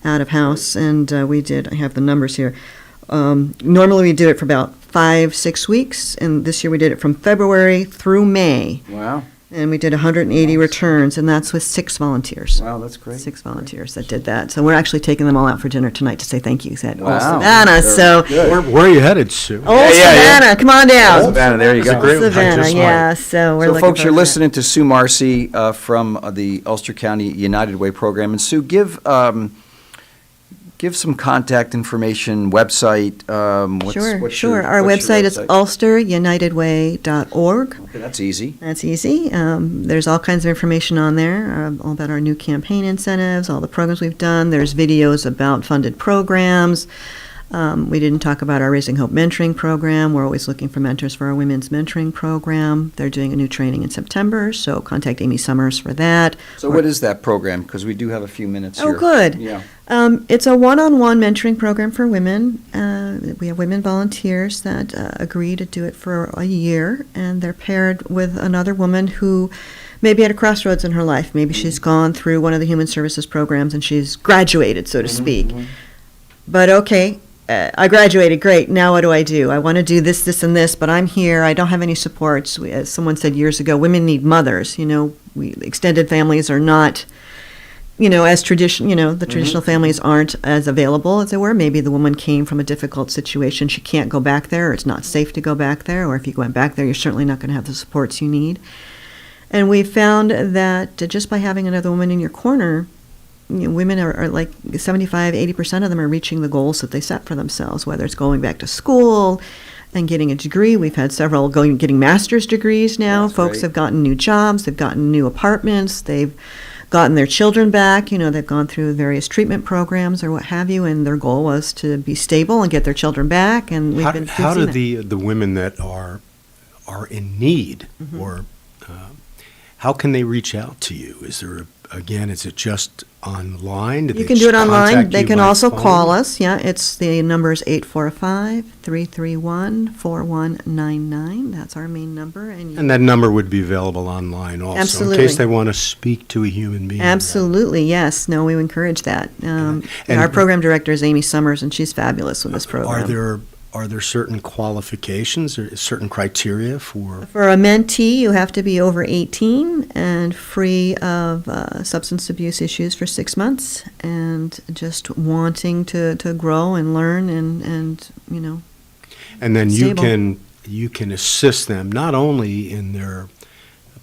out of house. And I have the numbers here. Normally we do it for about 5-6 weeks, and this year we did it from February through May. Wow. And we did 180 returns, and that's with 6 volunteers. Wow, that's great. 6 volunteers that did that. So we're actually taking them all out for dinner tonight to say thank you at Old Wow. Savannah. Very So good. Where are you headed, Sue? Old Savannah, come on down. Old Savannah, there you That's go. a great one. I Savannah, just yeah. might. So we're So looking folks, you're forward to listening to Sue Marcy from the Ulster County United Way program. And Sue, give some contact information, website. Sure. Our website is ulsterunitedway.org. Okay, that's easy. That's easy. There's all kinds of information on there, all about our new campaign incentives, all the programs we've done. There's videos about funded programs. We didn't talk about our Raising Hope mentoring program. We're always looking for mentors for our women's mentoring program. They're doing a new training in September, so contact Amy Summers for that. So what is that program? Because we do have a few minutes here. Oh, good. Yeah. It's a one-on-one mentoring program for women. We have women volunteers that agree to do it for a year, and they're paired with another woman who maybe at a crossroads in her life. Maybe she's gone through one of the human services programs and she's graduated, so to speak. But okay, I graduated, great, now what do? I want to do this, this, and this, but I'm here, I don't have any supports. As someone said years ago, women need mothers. Extended families are not, as the traditional families aren't as available as they were. Maybe the woman came from a difficult situation, she can't go back there, or it's not safe to go back there, or if you went back there, you're certainly not going to have the supports you need. And we found that just by having another woman in your corner, women are like 75-80% of them are reaching the goals that they set for themselves, whether it's going back to school and getting a degree. We've had several getting master's degrees now. That's Folks great. have gotten new jobs, they've gotten new apartments, they've gotten their children back. They've gone through various treatment programs or what have you, and their goal was to be stable and get their children back. And we've been How do seeing the women that are in need, or how can they reach out to you? Is there is it just online? You can do it online. They can also call us. Yeah, the number is 845-331-4199. That's our main number. And that number would be available online also, Absolutely. in case they want to speak to a human being. Absolutely, yes. No, we encourage that. And our program director is Amy Summers, and she's fabulous with this program. Are there certain qualifications or certain criteria for? For a mentee, you have to be over 18 and free of substance abuse issues for 6 months, and just wanting to grow and learn and And then stable. you can assist them not only in their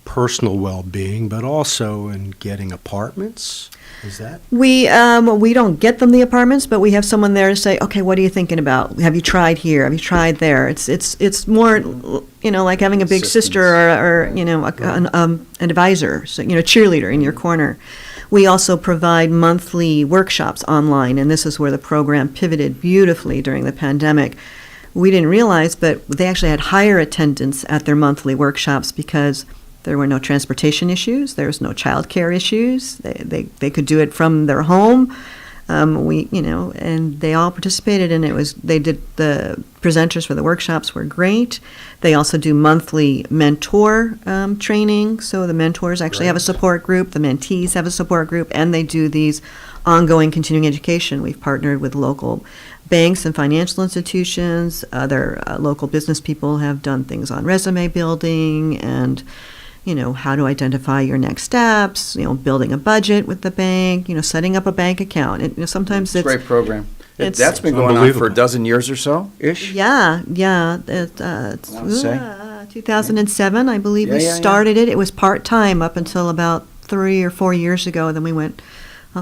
personal well-being, but also in getting apartments. Is that? We don't get them the apartments, but we have someone there to say, okay, what are you thinking about? Have you tried here? Have you tried there? It's more, like having a big sister or an advisor, so, cheerleader in your corner. We also provide monthly workshops online, and this is where the program pivoted beautifully during the pandemic. We didn't realize, but they actually had higher attendance at their monthly workshops because there were no transportation issues. There was no child care issues. They could do it from their home. And they all participated, and the presenters for the workshops were great. They also do monthly mentor training. So the mentors actually have a support group, the mentees have a support group, and they do these ongoing continuing education. We've partnered with local banks and financial institutions. Other local business people have done things on resume building and how to identify your next steps, building a budget with the bank, setting up a bank account. Sometimes It's a great program. It's That's been going on for a dozen years or so, ish? Yeah. It's I wanna say. 2007, I believe we started it. It was part-time up until about 3 or 4 years ago. Then we went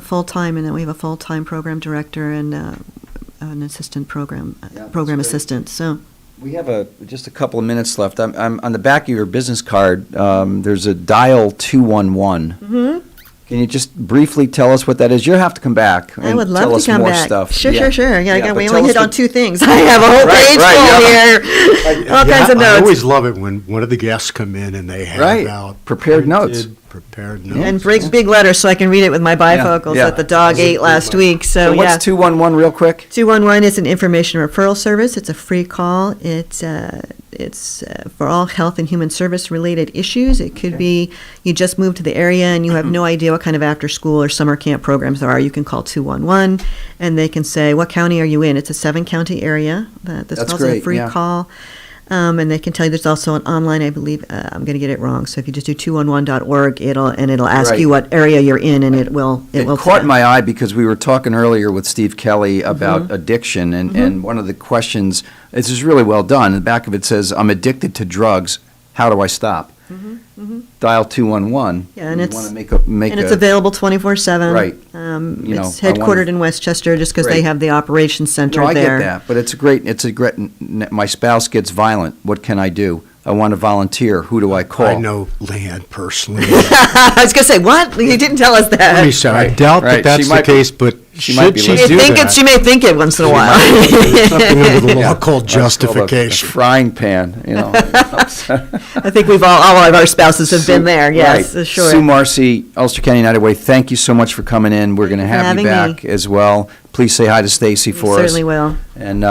full-time, and then we have a full-time program director and an assistant program great. assistant. So We have just a couple of minutes left. I'm on the back of your business card. There's a dial 211. Mm-hmm. Can you just briefly tell us what that is? You'll have to come back and I would love tell to us come more back. stuff. Sure. Yeah, but we tell only us hit on what- 2 things. I have a whole page full here. All kinds of I notes. always love it when one of the guests come in and they have out prepared notes. Prepared notes. And big letters so I can read it with my bifocals that the dog ate last week. So what's 211 real quick? 211 is an information referral service. It's a free call. It's for all health and human service related issues. It could be you just moved to the area and you have no idea what kind of after school or summer camp programs there are. You can call 211 and they can say, what county are you in? It's a 7-county area. This That's calls it a great, free yeah. call. And they can tell you there's also an online, I believe, I'm going to get it wrong. So if you just do 211.org, it'll ask Right. you what area you're in, and it will caught my eye because we were talking earlier with Steve Kelly about addiction, and one of the questions, this is really well done. The back of it says, I'm addicted to drugs. How do I stop? Dial 211. Yeah, and You it's wanna make and it's a- available 24/7. Right. It's I headquartered wonder- in Westchester, just because they Great. have the operations center No, I there. get that, but it's a great, my spouse gets violent. What can I do? I want to volunteer. Who do I call? I know Leanne personally. I was going to say, what? You didn't tell us that. Let me say, I doubt that that's the case, but should she do that? She may think it once in a while. There's something under the law Yeah. called That's called justification. a frying pan, you know. I think we've all of our spouses have been there. Yes, Right. sure. Sue Marcy, Ulster County United Way, thank you so much for coming in. We're going to have you having back me. as well. Please say hi to Stacy for us. Certainly will. And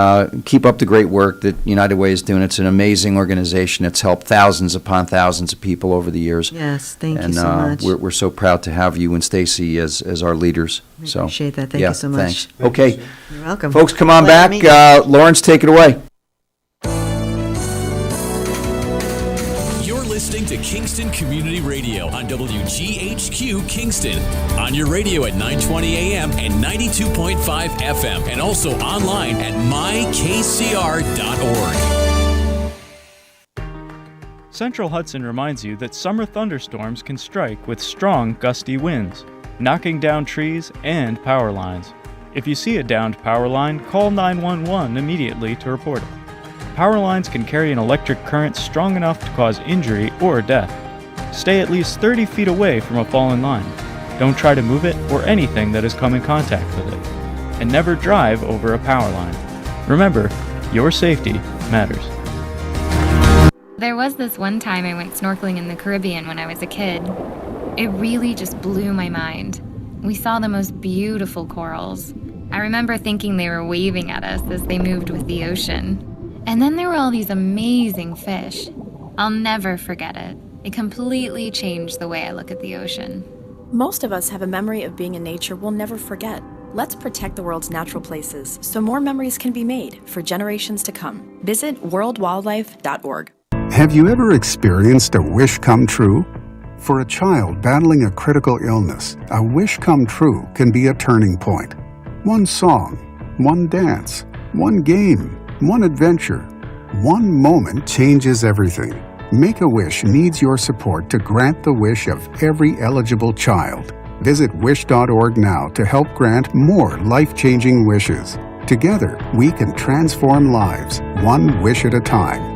keep up the great work that United Way is doing. It's an amazing organization. It's helped thousands upon thousands of people over the years. Yes, thank you And so much. we're so proud to have you and Stacy as our leaders. I So appreciate that. Thank yeah, you so much. Thanks. Okay. You're welcome. Folks, come on Glad back. to meet you. Lawrence, take it away. You're listening to Kingston Community Radio on WGHQ Kingston. On your radio at 920 AM and 92.5 FM, and also online at mykcr.org. Central Hudson reminds you that summer thunderstorms can strike with strong, gusty winds, knocking down trees and power lines. If you see a downed power line, call 911 immediately to report it. Power lines can carry an electric current strong enough to cause injury or death. Stay at least 30 feet away from a fallen line. Don't try to move it or anything that has come in contact with it. And never drive over a power line. Remember, your safety matters. There was this one time I went snorkeling in the Caribbean when I was a kid. It really just blew my mind. We saw the most beautiful corals. I remember thinking they were waving at us as they moved with the ocean. And then there were all these amazing fish. I'll never forget it. It completely changed the way I look at the ocean. Most of us have a memory of being in nature we'll never forget. Let's protect the world's natural places so more memories can be made for generations to come. Visit worldwildlife.org. Have you ever experienced a wish come true? For a child battling a critical illness, a wish come true can be a turning point. One song, one dance, one game, one adventure, one moment changes everything. Make-A-Wish needs your support to grant the wish of every eligible child. Visit wish.org now to help grant more life-changing wishes. Together, we can transform lives, one wish at a time.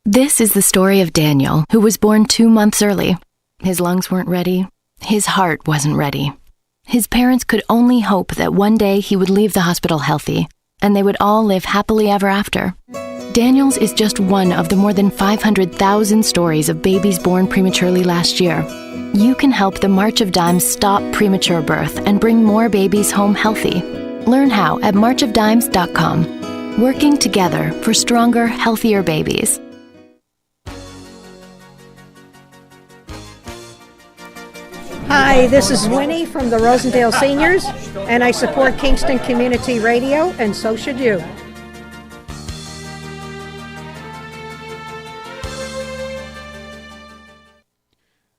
This is the story of Daniel, who was born 2 months early. His lungs weren't ready. His heart wasn't ready. His parents could only hope that one day he would leave the hospital healthy, and they would all live happily ever after. Daniel's is just one of the more than 500,000 stories of babies born prematurely last year. You can help the March of Dimes stop premature birth and bring more babies home healthy. Learn how at marchofdimes.com. Working together for stronger, healthier babies. Hi, this is Winnie from the Rosendale Seniors, and I support Kingston Community Radio, and so should you.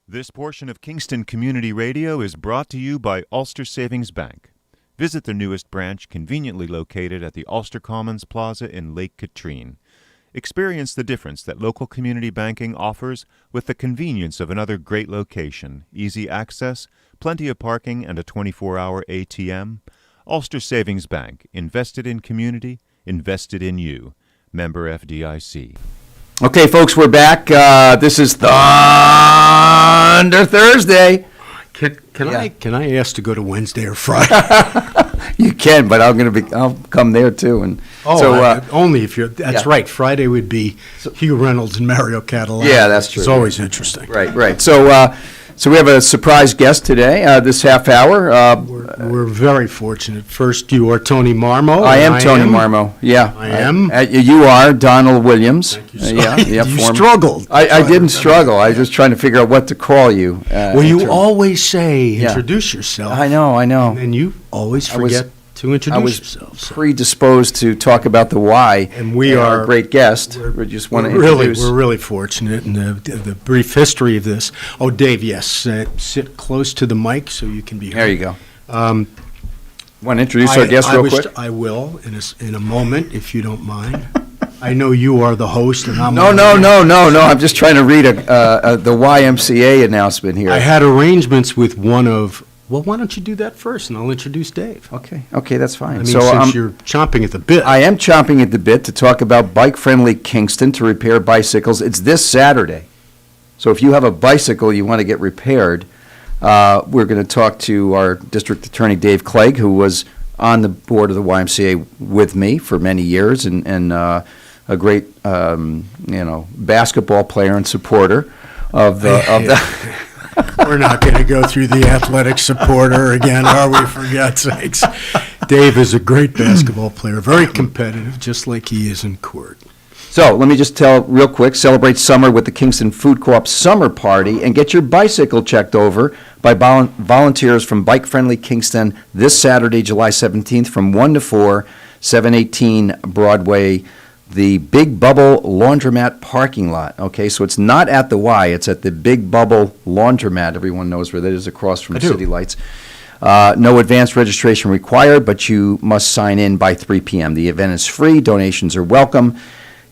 This portion of Kingston Community Radio is brought to you by Ulster Savings Bank. Visit their newest branch, conveniently located at the Ulster Commons Plaza in Lake Katrine. Experience the difference that local community banking offers with the convenience of another great location, easy access, plenty of parking, and a 24-hour ATM. Ulster Savings Bank, invested in community, invested in you. Member FDIC. Okay, folks, we're back. This is Thunder Thursday. Can I ask to go to Wednesday or Friday? You can, but I'll come there too. And only if you're. That's right. Friday would be Hugh Reynolds and Mario Catalano. Yeah, that's true. It's always interesting. Right. So we have a surprise guest today. This half hour. We're very fortunate. First, you are Tony Marmo. I am Tony Marmo. Yeah, I am. You are Donald Williams. Thank you. You former. Struggled. I didn't struggle. I was just trying to figure out what to call you. Well, you always say introduce yourself. I know. And you always forget to introduce yourself. Predisposed to talk about the why, and we are a great guest. We just want to introduce. We're really fortunate in the brief history of this. Oh, Dave, yes, sit close to the mic so you can be heard. There you go. Want to introduce our guest real quick? I will in a moment, if you don't mind. I know you are the host, and I'm No. I'm just trying to read the YMCA announcement here. I had arrangements with one of. Well, why don't you do that first, and I'll introduce Dave. Okay, that's fine. I mean, since you're chomping at the bit. I am chomping at the bit to talk about bike-friendly Kingston to repair bicycles. It's this Saturday. So if you have a bicycle you want to get repaired, we're going to talk to our district attorney, Dave Clegg, who was on the board of the YMCA with me for many years and a great, basketball player and supporter of the. We're not going to go through the athletic supporter again, are we, for God's sakes? Dave is a great basketball player, very competitive, just like he is in court. So let me just tell real quick, celebrate summer with the Kingston Food Co-op Summer Party and get your bicycle checked over by volunteers from Bike Friendly Kingston this Saturday, July 17th from 1 to 4, 718 Broadway, the Big Bubble Laundromat parking lot. Okay, so it's not at the Y, it's at the Big Bubble Laundromat. Everyone knows where that is, across from City Lights. No advanced registration required, but you must sign in by 3 p.m. The event is free, donations are welcome.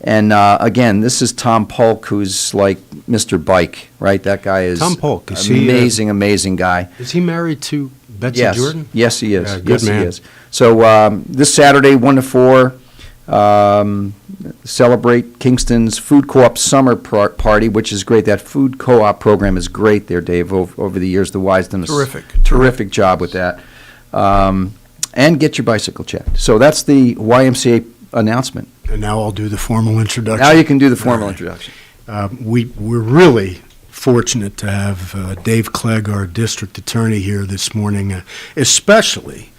And again, this is Tom Polk, who's like Mr. Bike, right? That guy is Tom Polk. Is amazing guy. Is he married to Betsy Jordan? Yes, he is. Good man. He is. So this Saturday, 1 to 4, celebrate Kingston's Food Co-op Summer Party, which is great. That Food Co-op program is great there, Dave. Over the years, the Y's done a terrific job with that. And get your bicycle checked. So that's the YMCA announcement. And now I'll do the formal introduction. Now you can do the formal introduction. We're really fortunate to have Dave Clegg, our district attorney, here this morning, especially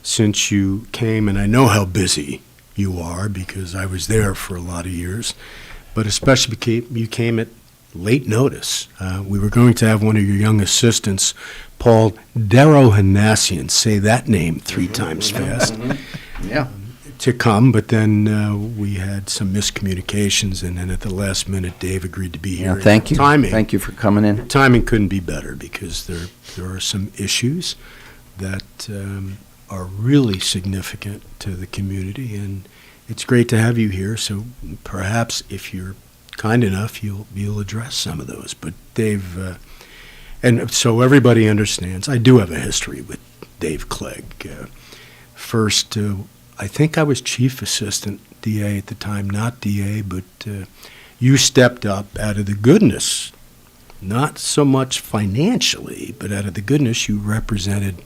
since you came, and I know how busy you are because I was there for a lot of years, but especially you came at late notice. We were going to have one of your young assistants, Paul Derohanassian, say that name 3 times fast. Yeah. To come, but then we had some miscommunications, and then at the last minute, Dave agreed to be here. Yeah, thank you. Timing. Thank you for coming in. Timing couldn't be better because there are some issues that are really significant to the community, and it's great to have you here. So perhaps if you're kind enough, you'll address some of those. But Dave, and so everybody understands, I do have a history with Dave Clegg. First, I think I was chief assistant DA at the time, not DA, but you stepped up out of the goodness, not so much financially, but out of the goodness. You represented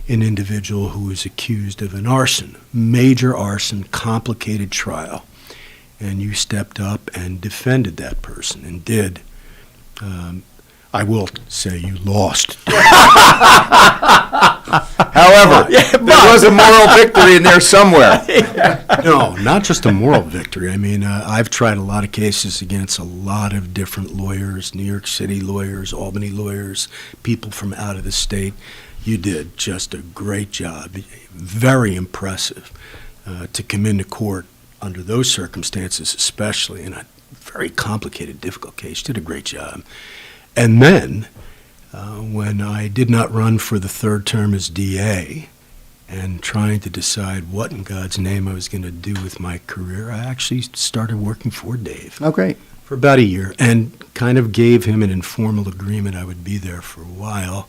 an individual who was accused of an arson, major arson, complicated trial, and you stepped up and defended that person and did. I will say you lost. However, there was a moral victory in there somewhere. No, not just a moral victory. I mean, I've tried a lot of cases against a lot of different lawyers, New York City lawyers, Albany lawyers, people from out of the state. You did just a great job, very impressive to come into court under those circumstances, especially in a very complicated, difficult case. You did a great job. And then, when I did not run for the third term as DA and trying to decide what in God's name I was going to do with my career, I actually started working for Dave. Oh, great. For about a year, and kind of gave him an informal agreement I would be there for a while,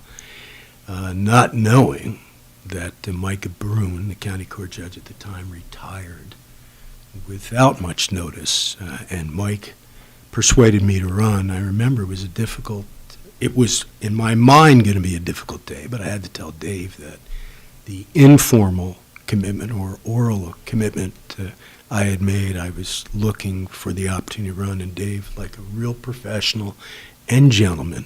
not knowing that Micah Brune, the county court judge at the time, retired without much notice, and Mike persuaded me to run. I remember it was in my mind going to be a difficult day, but I had to tell Dave that the informal commitment or oral commitment I had made, I was looking for the opportunity to run, and Dave, like a real professional and gentleman,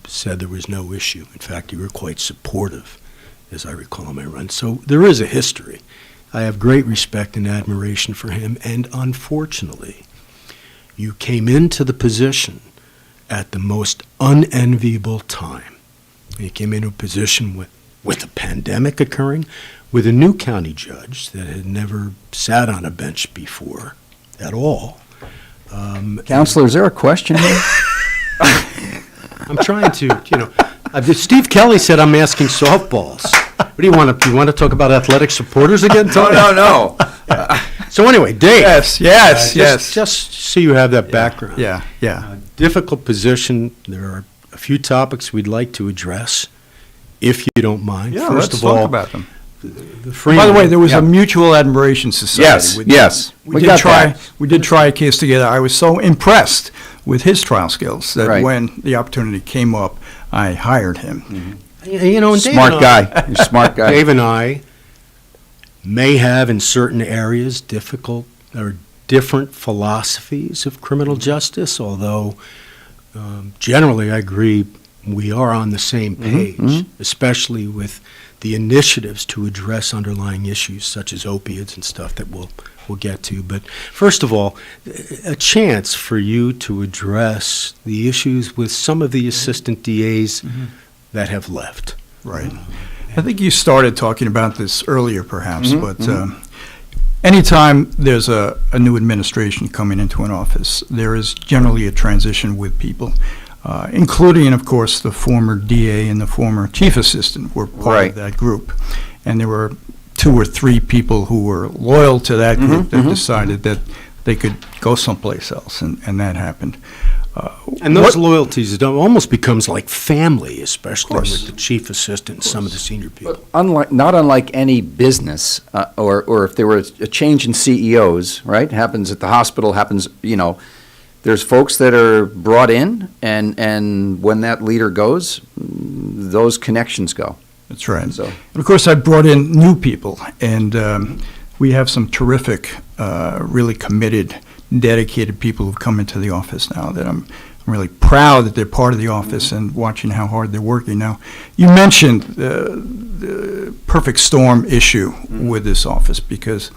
said there was no issue. In fact, you were quite supportive, as I recall, my run. So there is a history. I have great respect and admiration for him, and unfortunately, you came into the position at the most unenviable time. You came into a position with a pandemic occurring, with a new county judge that had never sat on a bench before at all. Counselor, is there a question here? I'm trying to, Steve Kelly said I'm asking softballs. What do you want to? You want to talk about athletic supporters again, Tony? No. So anyway, Dave. Yes. Just so you have that background. Yeah. Difficult position. There are a few topics we'd like to address, if you don't mind. Yeah, First let's of all, talk about them. By the way, there was a mutual admiration society. Yes. We did try a case together. I was so impressed with his trial skills that when the opportunity came up, I hired him. Mm-hmm. And smart guy. You're a smart guy. Dave and I may have, in certain areas, different philosophies of criminal justice, although generally I agree we are on the same page, especially with the initiatives to address underlying issues such as opiates and stuff that we'll get to. But first of all, a chance for you to address the issues with some of the assistant DAs that have left. Right. I think you started talking about this earlier, perhaps, but anytime there's a new administration coming into an office, there is generally a transition with people. Including, of course, the former DA and the former chief assistant were part of that group. And there were 2 or 3 people who were loyal to that group that decided that they could go someplace else, and that happened. And those loyalties, it almost becomes like family, especially with the chief assistant and some of the senior people. Not unlike any business, or if there were a change in CEOs, right? Happens at the hospital, happens, there's folks that are brought in, and when that leader goes, those connections go. That's right. And of course, I brought in new people, and we have some terrific, really committed, dedicated people who've come into the office now that I'm really proud that they're part of the office and watching how hard they're working. Now, you mentioned the perfect storm issue with this office, because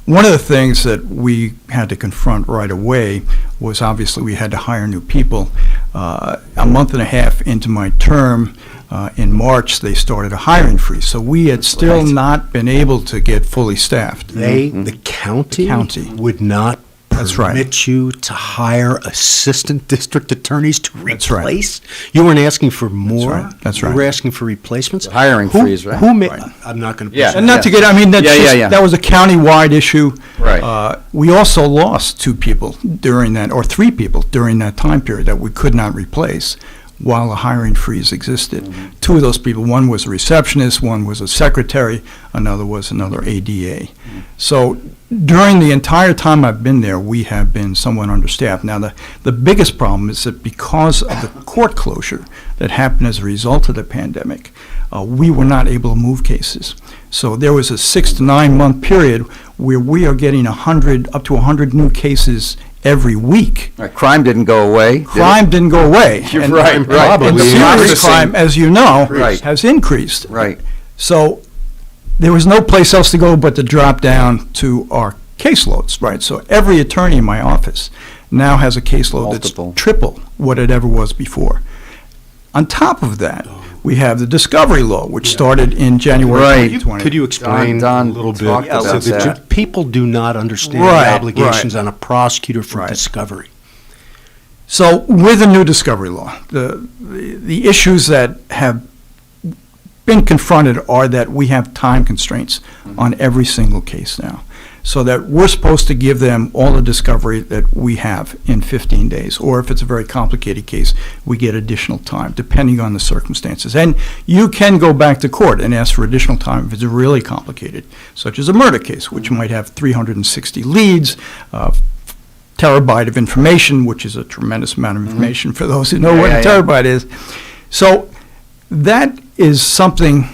one of the things that we had to confront right away was obviously we had to hire new people. A month and a half into my term, in March, they started a hiring freeze. So we had still not been able to get fully staffed. The county would not permit you to hire assistant district attorneys to replace? You weren't asking for more? That's right. You were asking for replacements? Hiring freeze, right? I'm not going to and not to get, that was a county-wide issue. Right. We also lost 2 people during that, or 3 people during that time period that we could not replace while a hiring freeze existed. 2 of those people, one was a receptionist, one was a secretary, another was another ADA. So during the entire time I've been there, we have been somewhat understaffed. Now, the biggest problem is that because of the court closure that happened as a result of the pandemic, we were not able to move cases. So there was a 6 to 9 month period where we are getting up to 100 new cases every week. Crime didn't go away. Crime didn't go away. You're right. And serious crime, as you know, has increased. Right. So there was no place else to go but to drop down to our caseloads, right? So every attorney in my office now has a caseload that's triple what it ever was before. On top of that, we have the discovery law, which started in January 2020. Could you explain a little bit? About that. People do not understand the obligations on a prosecutor for discovery. So with the new discovery law, the issues that have been confronted are that we have time constraints on every single case now. so that we're supposed to give them all the discovery that we have in 15 days. Or if it's a very complicated case, we get additional time, depending on the circumstances. And you can go back to court and ask for additional time if it's really complicated, such as a murder case, which might have 360 leads, terabyte of information, which is a tremendous amount of information for those who know what a terabyte is. So that is something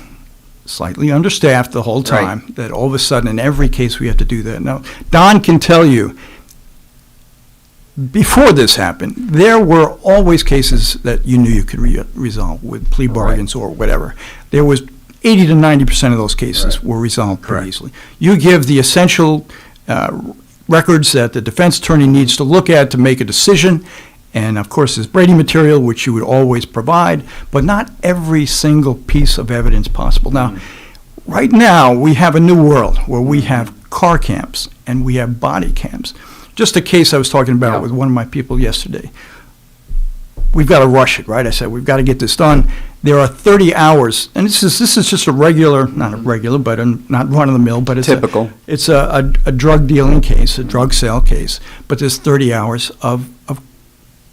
slightly understaffed the whole time, that all of a sudden in every case we have to do that. Now, Don can tell you, before this happened, there were always cases that you knew you could resolve with plea bargains or whatever. There was 80 to 90% of those cases were resolved pretty easily. You give the essential records that the defense attorney needs to look at to make a decision, and of course there's Brady material, which you would always provide, but not every single piece of evidence possible. Now, right now, we have a new world where we have car cams and we have body cams. Just a case I was talking about with one of my people yesterday. We've got to rush it, right? I said, we've got to get this done. There are 30 hours, and this is just a regular, not a regular, but not run-of-the-mill, but it's typical. It's a drug dealing case, a drug sale case, but there's 30 hours of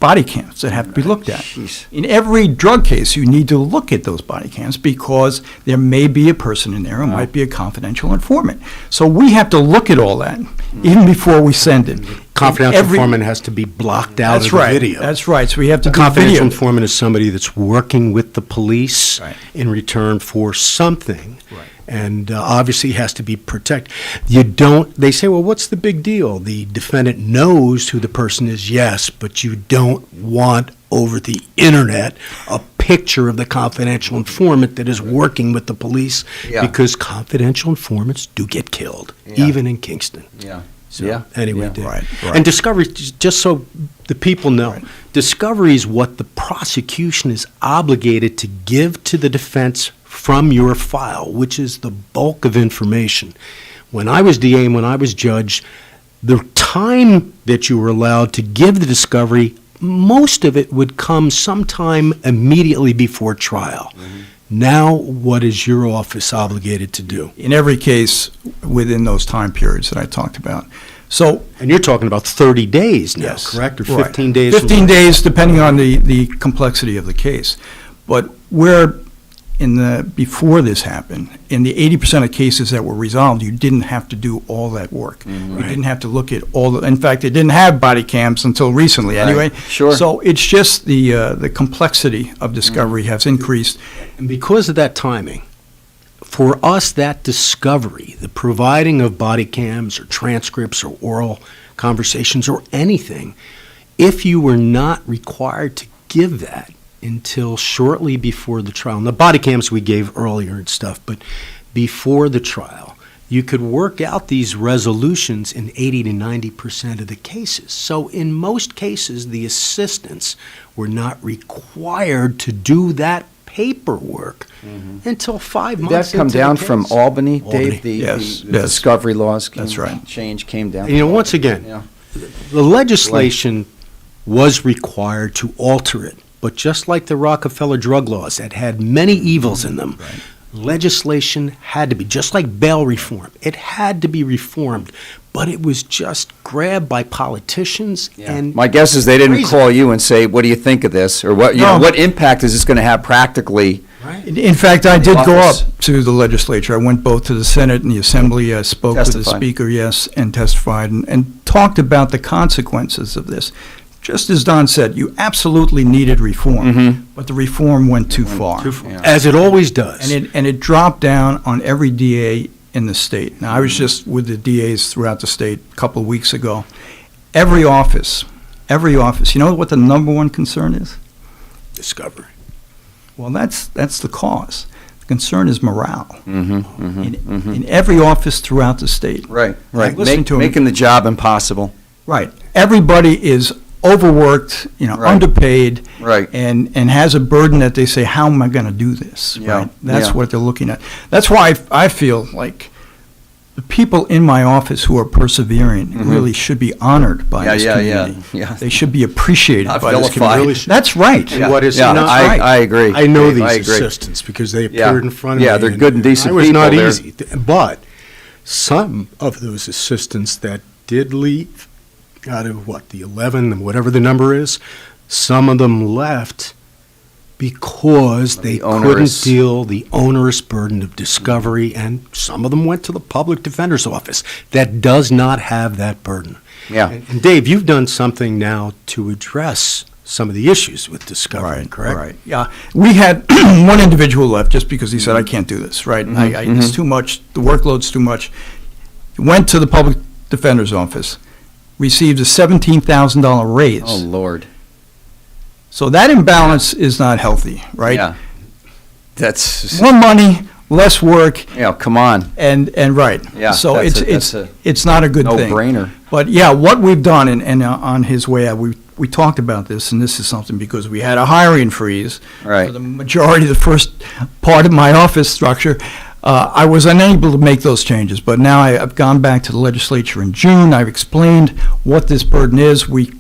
body cams that have to be looked at. Jeez. In every drug case, you need to look at those body cams because there may be a person in there who might be a confidential informant. So we have to look at all that even before we send it. Confidential informant has to be blocked out of the video. That's right. So we have to do confidential video. informant is somebody that's working with the police in return for something. And obviously has to be protected. They say, well, what's the big deal? The defendant knows who the person is, yes, but you don't want over the internet a picture of the confidential informant that is working with the police, because confidential informants do get killed, even in Kingston. So, anyway, and discovery, just so the people know, discovery is what the prosecution is obligated to give to the defense from your file, which is the bulk of information. When I was DA and when I was judge, the time that you were allowed to give the discovery, most of it would come sometime immediately before trial. Now, what is your office obligated to do? In every case within those time periods that I talked about. So, and you're talking about 30 days now, correct? Or 15 days? 15 days, depending on the complexity of the case. But where before this happened, in the 80% of cases that were resolved, you didn't have to do all that work. You didn't have to look at in fact, they didn't have body cams until recently anyway. Sure. So it's just the complexity of discovery has increased. And because of that timing, for us, that discovery, the providing of body cams or transcripts or oral conversations or anything, if you were not required to give that until shortly before the trial, and the body cams we gave earlier and stuff, but before the trial, you could work out these resolutions in 80 to 90% of the cases. So in most cases, the assistants were not required to do that paperwork until 5 months. Did that come into down the case. from Albany, Dave? The Yes. discovery laws came down. You know, once again, the legislation was required to alter it. But just like the Rockefeller drug laws that had many evils in them, legislation had to be, just like bail reform, it had to be reformed. But it was just grabbed by politicians. And my guess is they didn't call you and say, what do you think of this? Or what what impact is this going to have practically? In fact, I did go up to the legislature. I went both to the Senate and the Assembly, spoke with the Speaker, and testified and talked about the consequences of this. Just as Don said, you absolutely needed reform, but the reform went too far. As it always does. And it dropped down on every DA in the state. Now, I was just with the DAs throughout the state a couple of weeks ago. Every office, you know what the number one concern is? Discovery. Well, that's the cause. The concern is morale. In every office throughout the state. Right. Making the job impossible. Right. Everybody is overworked, underpaid, and has a burden that they say, how am I going to do this? Right? That's what they're looking at. That's why I feel like the people in my office who are persevering really should be honored by this community. They should be appreciated by this community. That's right. I agree. I know these assistants because they appeared in front of me. Yeah, they're good and decent people. It was not there. easy. But some of those assistants that did leave, out of the 11, whatever the number is, some of them left because they couldn't feel the onerous burden of discovery, and some of them went to the public defender's office that does not have that burden. Yeah. And Dave, you've done something now to address some of the issues with discovery, correct? Right. Yeah. We had one individual left just because he said, I can't do this, right? It's too much, the workload's too much. Went to the public defender's office, received a $17,000 raise. Oh, Lord. So that imbalance is not healthy, right? Yeah. That's more money, less work. Yeah, come on. And right. Yeah. So it's not a good thing. No-brainer. But yeah, what we've done, and on his way out, we talked about this, and this is something because we had a hiring freeze right. for the majority of the first part of my office structure. I was unable to make those changes, but now I've gone back to the legislature in June. I've explained what this burden is. We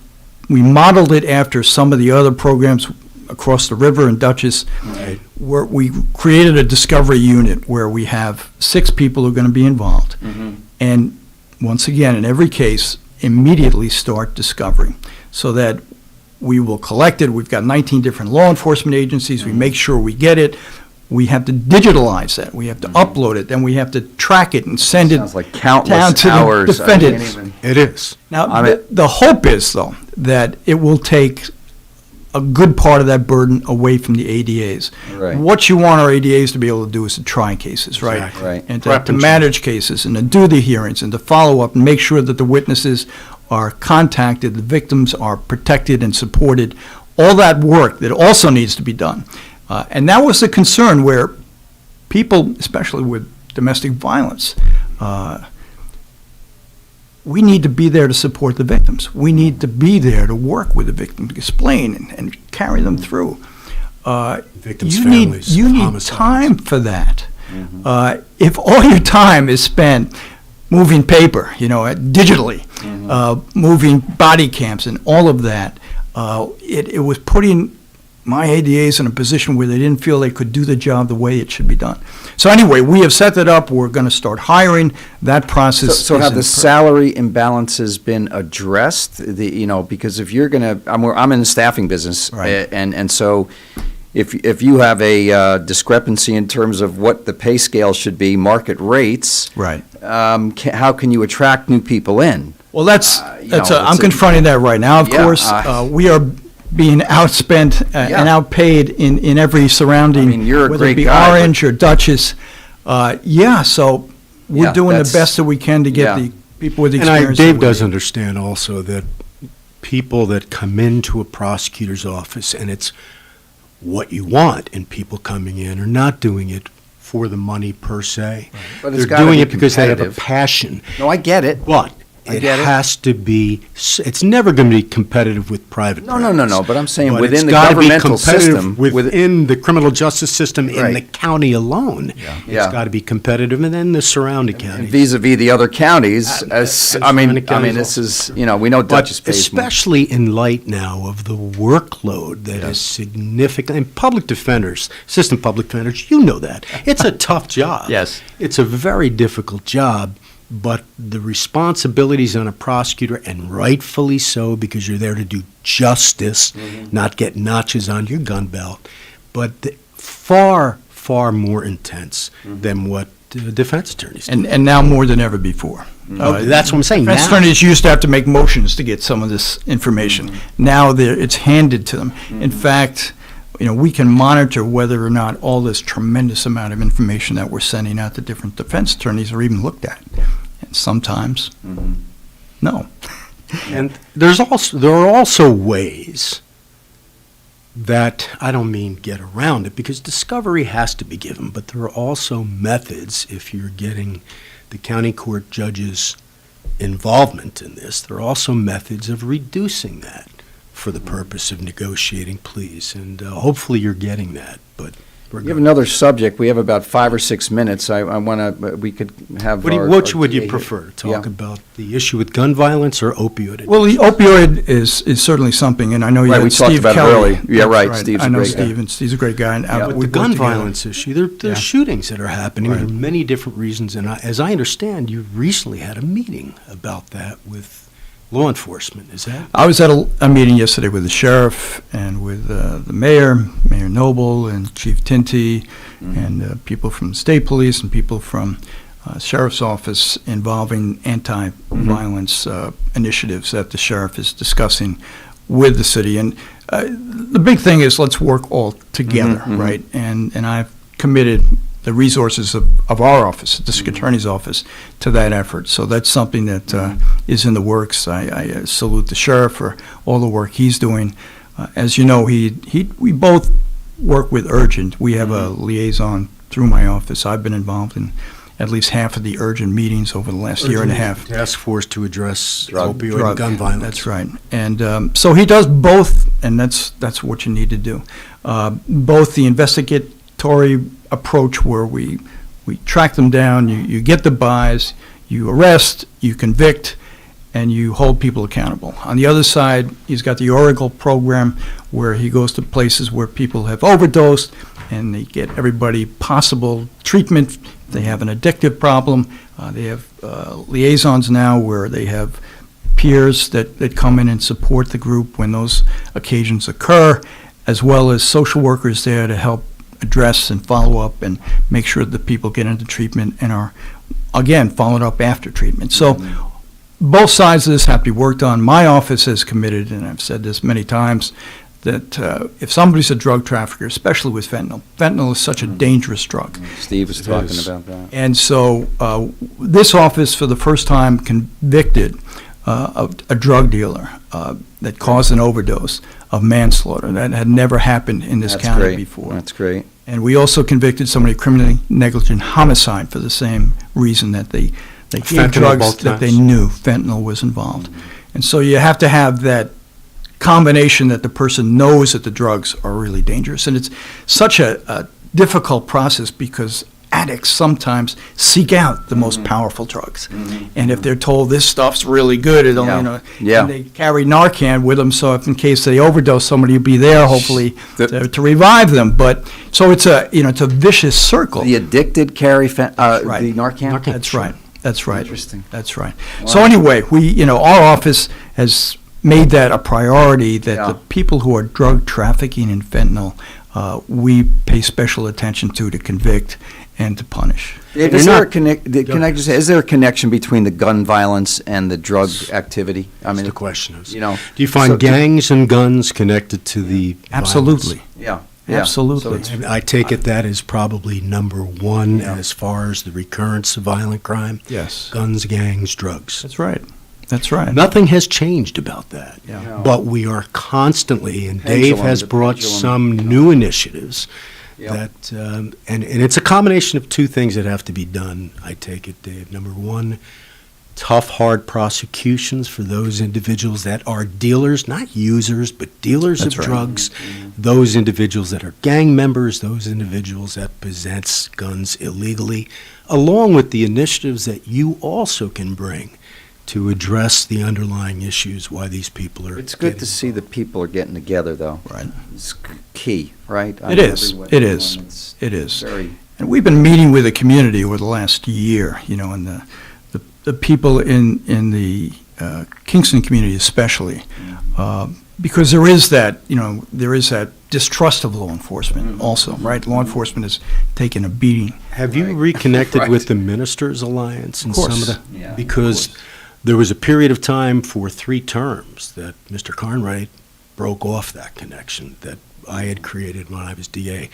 modeled it after some of the other programs across the river in Dutchess, right. where we created a discovery unit where we have 6 people who are going to be involved. And once again, in every case, immediately start discovery so that we will collect it. We've got 19 different law enforcement agencies. We make sure we get it. We have to digitalize that. We have to upload it. Then we have to track it and send it Sounds like countless down to hours. the defendant. It is. Now, the hope is, though, that it will take a good part of that burden away from the ADAs. Right. What you want our ADAs to be able to do is to try cases, right? Exactly. Right. And to manage cases and to do the hearings and to follow up and make sure that the witnesses are contacted, the victims are protected and supported. All that work that also needs to be done. And that was the concern where people, especially with domestic violence, we need to be there to support the victims. We need to be there to work with the victims, explain and carry them through. Victims' you families, need homicides. time for that. If all your time is spent moving paper, digitally, moving body cams and all of that, it was putting my ADAs in a position where they didn't feel they could do the job the way it should be done. So anyway, we have set that up. We're going to start hiring. That process. So have the salary imbalances been addressed? Because if you're going to, I'm in the staffing business, right. and so if you have a discrepancy in terms of what the pay scale should be, market rates, right? How can you attract new people in? Well, I'm confronting that right now. Of course, we are being outspent and outpaid in every surrounding, you're a whether great it be guy, Orange or Dutchess. So we're doing the best that we can to get the people with experience. And Dave does understand also that people that come into a prosecutor's office and it's what you want in people coming in are not doing it for the money per se. Right. But they're doing it because they have a passion. No, I get it. But it has to be, it's never going to be competitive with private practice. No, but I'm saying But within it's the gotta be governmental competitive system. Within the criminal justice system in Right. the county alone. It's got to be competitive, and then the surrounding counties. Vis-a-vis the other counties, surrounding counties this is, we know Dutchess pays more. especially in light now of the workload that is significant. And public defenders, assistant public defenders, you know that. It's a tough job. Yes. It's a very difficult job. But the responsibilities on a prosecutor, and rightfully so, because you're there to do justice, not get notches on your gun belt, but far, far more intense than what defense attorneys do. And now more than ever before. That's what I'm saying. Defense attorneys used to have to make motions to get some of this information. Now it's handed to them. In fact, we can monitor whether or not all this tremendous amount of information that we're sending out to different defense attorneys are even looked at. And sometimes, no. And there are also ways that, I don't mean get around it, because discovery has to be given, but there are also methods if you're getting the county court judge's involvement in this. There are also methods of reducing that for the purpose of negotiating pleas, and hopefully you're getting that. But We have another subject. We have about 5 or 6 minutes. I want to, we could have. What would you prefer? Talk about the issue with gun violence or opioid addiction? Well, the opioid is certainly something, and I know you Right, had we talked Steve about it Kelly. early. Yeah, right, That's Steve's I a know great Steve, guy. and Steve's a great guy. And With we the gun work together. violence issue, there are shootings that are happening. Right. There are many different reasons, and as I understand, you recently had a meeting about that with law enforcement. Is that? I was at a meeting yesterday with the sheriff and with the mayor, Mayor Noble, and Chief Tinty, and people from the state police and people from sheriff's office involving anti-violence initiatives that the sheriff is discussing with the city. And the big thing is let's work all together, right? And I've committed the resources of our office, the district attorney's office, to that effort. So that's something that is in the works. I salute the sheriff for all the work he's doing. As you know, we both work with Urgent. We have a liaison through my office. I've been involved in at least half of the Urgent meetings over the last year and a half. Task force to address opioid and gun violence. That's right. And so he does both, and that's what you need to do. Both the investigatory approach where we track them down, you get the buys, you arrest, you convict, and you hold people accountable. On the other side, he's got the Oracle program where he goes to places where people have overdosed and they get everybody possible treatment. If they have an addictive problem, they have liaisons now where they have peers that come in and support the group when those occasions occur, as well as social workers there to help address and follow up and make sure that people get into treatment and are, again, followed up after treatment. So both sides of this have to be worked on. My office is committed, and I've said this many times, that if somebody's a drug trafficker, especially with fentanyl is such a dangerous drug. Steve was talking about that. And so this office, for the first time, convicted a drug dealer that caused an overdose of manslaughter. That had never happened in this county before. That's great. And we also convicted somebody of criminally negligent homicide for the same reason, that they gave drugs that they knew fentanyl was involved. And so you have to have that combination that the person knows that the drugs are really dangerous. And it's such a difficult process because addicts sometimes seek out the most powerful drugs. And if they're told this stuff's really good, it'll, and they carry Narcan with them, so if in case they overdose, somebody will be there, hopefully, to revive them. But so it's a vicious circle. The addicted carry the Narcan? That's right. That's right. Interesting. That's right. Wow. So anyway, our office has made that a priority, that the people who are drug trafficking in fentanyl, we pay special attention to convict and to punish. Is there a connection between the gun violence and the drug activity? I mean, the question is, do you find gangs and guns connected to the absolutely? Violence? Yeah. Absolutely. So I take it that is probably number one as far as the recurrence of violent crime. Yes. Guns, gangs, drugs. That's right. That's right. Nothing has changed about that. Yeah. No. But we are constantly, and Dave has brought some new initiatives that, and it's a combination of two things that have to be done, I take it, Dave. Number one, tough, hard prosecutions for those individuals that are dealers, not users, but dealers of drugs, those individuals that are gang members, those individuals that possess guns illegally, along with the initiatives that you also can bring to address the underlying issues why these people are. It's good to see that people are getting together, though. Right. It's key, right? It is. It is. And we've been meeting with the community over the last year, and the people in the Kingston community especially, because there is that distrust of law enforcement also, right? Law enforcement has taken a beating. Have you reconnected with the Ministers Alliance and some of the? Yeah, because there was a period of time for 3 terms that Mr. Carnwright broke off that connection that I had created when I was DA.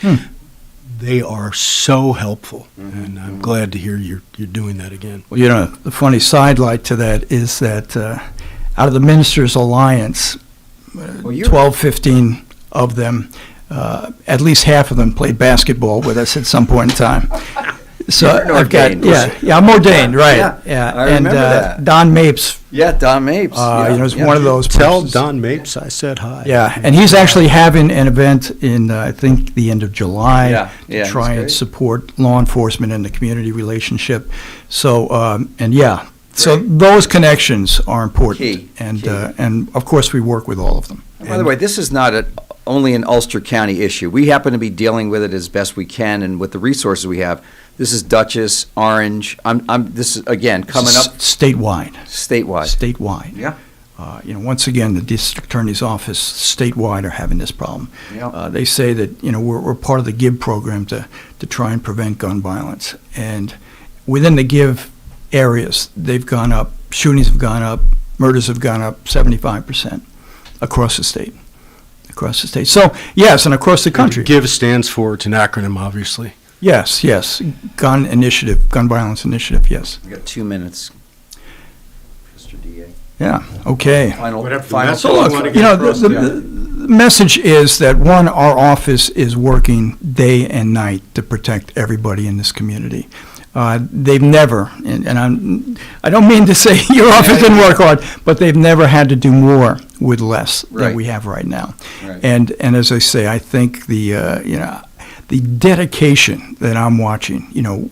They are so helpful, and I'm glad to hear you're doing that again. Well, the funny sidelight to that is that out of the Ministers Alliance, 12, 15 of them, at least half of them played basketball with us at some point in time. So You're I've got, ordained. I'm ordained, right? Yeah, I and remember that. Don Mapes, Yeah, Don Mapes. is one of those. Tell persons. Don Mapes I said hi. Yeah, and he's actually having an event in, I think, the end of July Yeah, to try that's and great. support law enforcement and the community relationship. So, so those connections are important. Key, And, key. and of course, we work with all of them. By the way, this is not only an Ulster County issue. We happen to be dealing with it as best we can, and with the resources we have. This is Dutchess, Orange. This is again coming up Statewide. statewide. Statewide. Yeah. Once again, the district attorney's office statewide are having this problem. Yeah. They say that, we're part of the GIVE program to try and prevent gun violence. And within the GIVE areas, they've gone up, shootings have gone up, murders have gone up 75% across the state. Across the state. So, yes, and across the country. GIVE stands for, it's an acronym, obviously. Yes. Gun initiative, gun violence initiative, yes. We got 2 minutes, Mr. DA. Yeah, okay. Final message So you look, wanna get across, the yeah. message is that, one, our office is working day and night to protect everybody in this community. They've never, and I don't mean to say your office didn't work hard, but they've never had to do more with less than Right. we have right now. Right. And as I say, I think the dedication that I'm watching,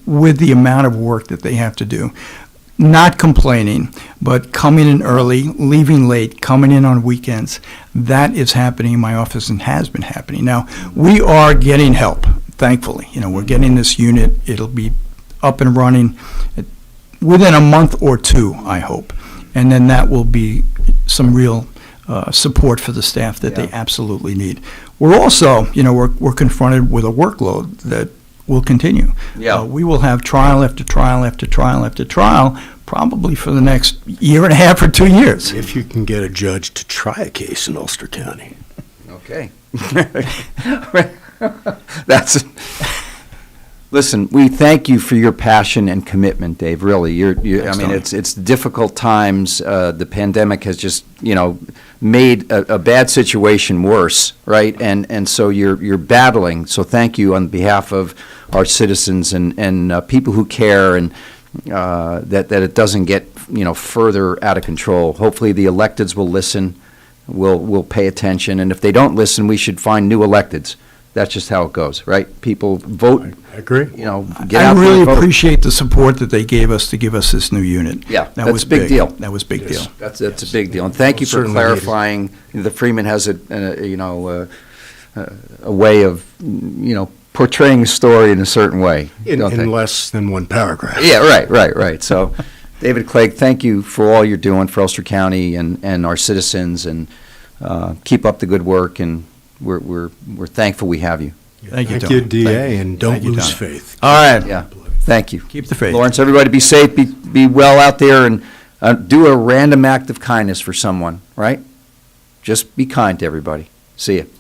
with the amount of work that they have to do, not complaining, but coming in early, leaving late, coming in on weekends, that is happening in my office and has been happening. Now, we are getting help, thankfully. We're getting this unit. It'll be up and running within a month or two, I hope. And then that will be some real support for the staff that they absolutely need. We're also, we're confronted with a workload that will continue. Yeah. We will have trial after trial after trial after trial, probably for the next year and a half or 2 years. If you can get a judge to try a case in Ulster County. Okay. Listen, we thank you for your passion and commitment, Dave, really. It's difficult times. The pandemic has just, made a bad situation worse, right? And so you're battling. So thank you on behalf of our citizens and people who care, and that it doesn't get, further out of control. Hopefully the electeds will listen, will pay attention, and if they don't listen, we should find new electeds. That's just how it goes, right? People vote. I agree. Get I out there really and vote. appreciate the support that they gave us to give us this new unit. Yeah, That that's was a big deal. That was a big deal. That's a big deal, and thank you for Certainly needed. clarifying. The Freeman has a way of portraying a story in a certain way. don't they? In less than one paragraph. Yeah, right. So, David Clegg, thank you for all you're doing for Ulster County and our citizens, and keep up the good work. And we're thankful we have you. Thank you, Thank Tom. you, DA, and don't Thank you, lose Tom. faith. All right. Yeah, thank you. Keep the faith. Lawrence, everybody be safe, be well out there, and do a random act of kindness for someone, right? Just be kind to everybody. See you.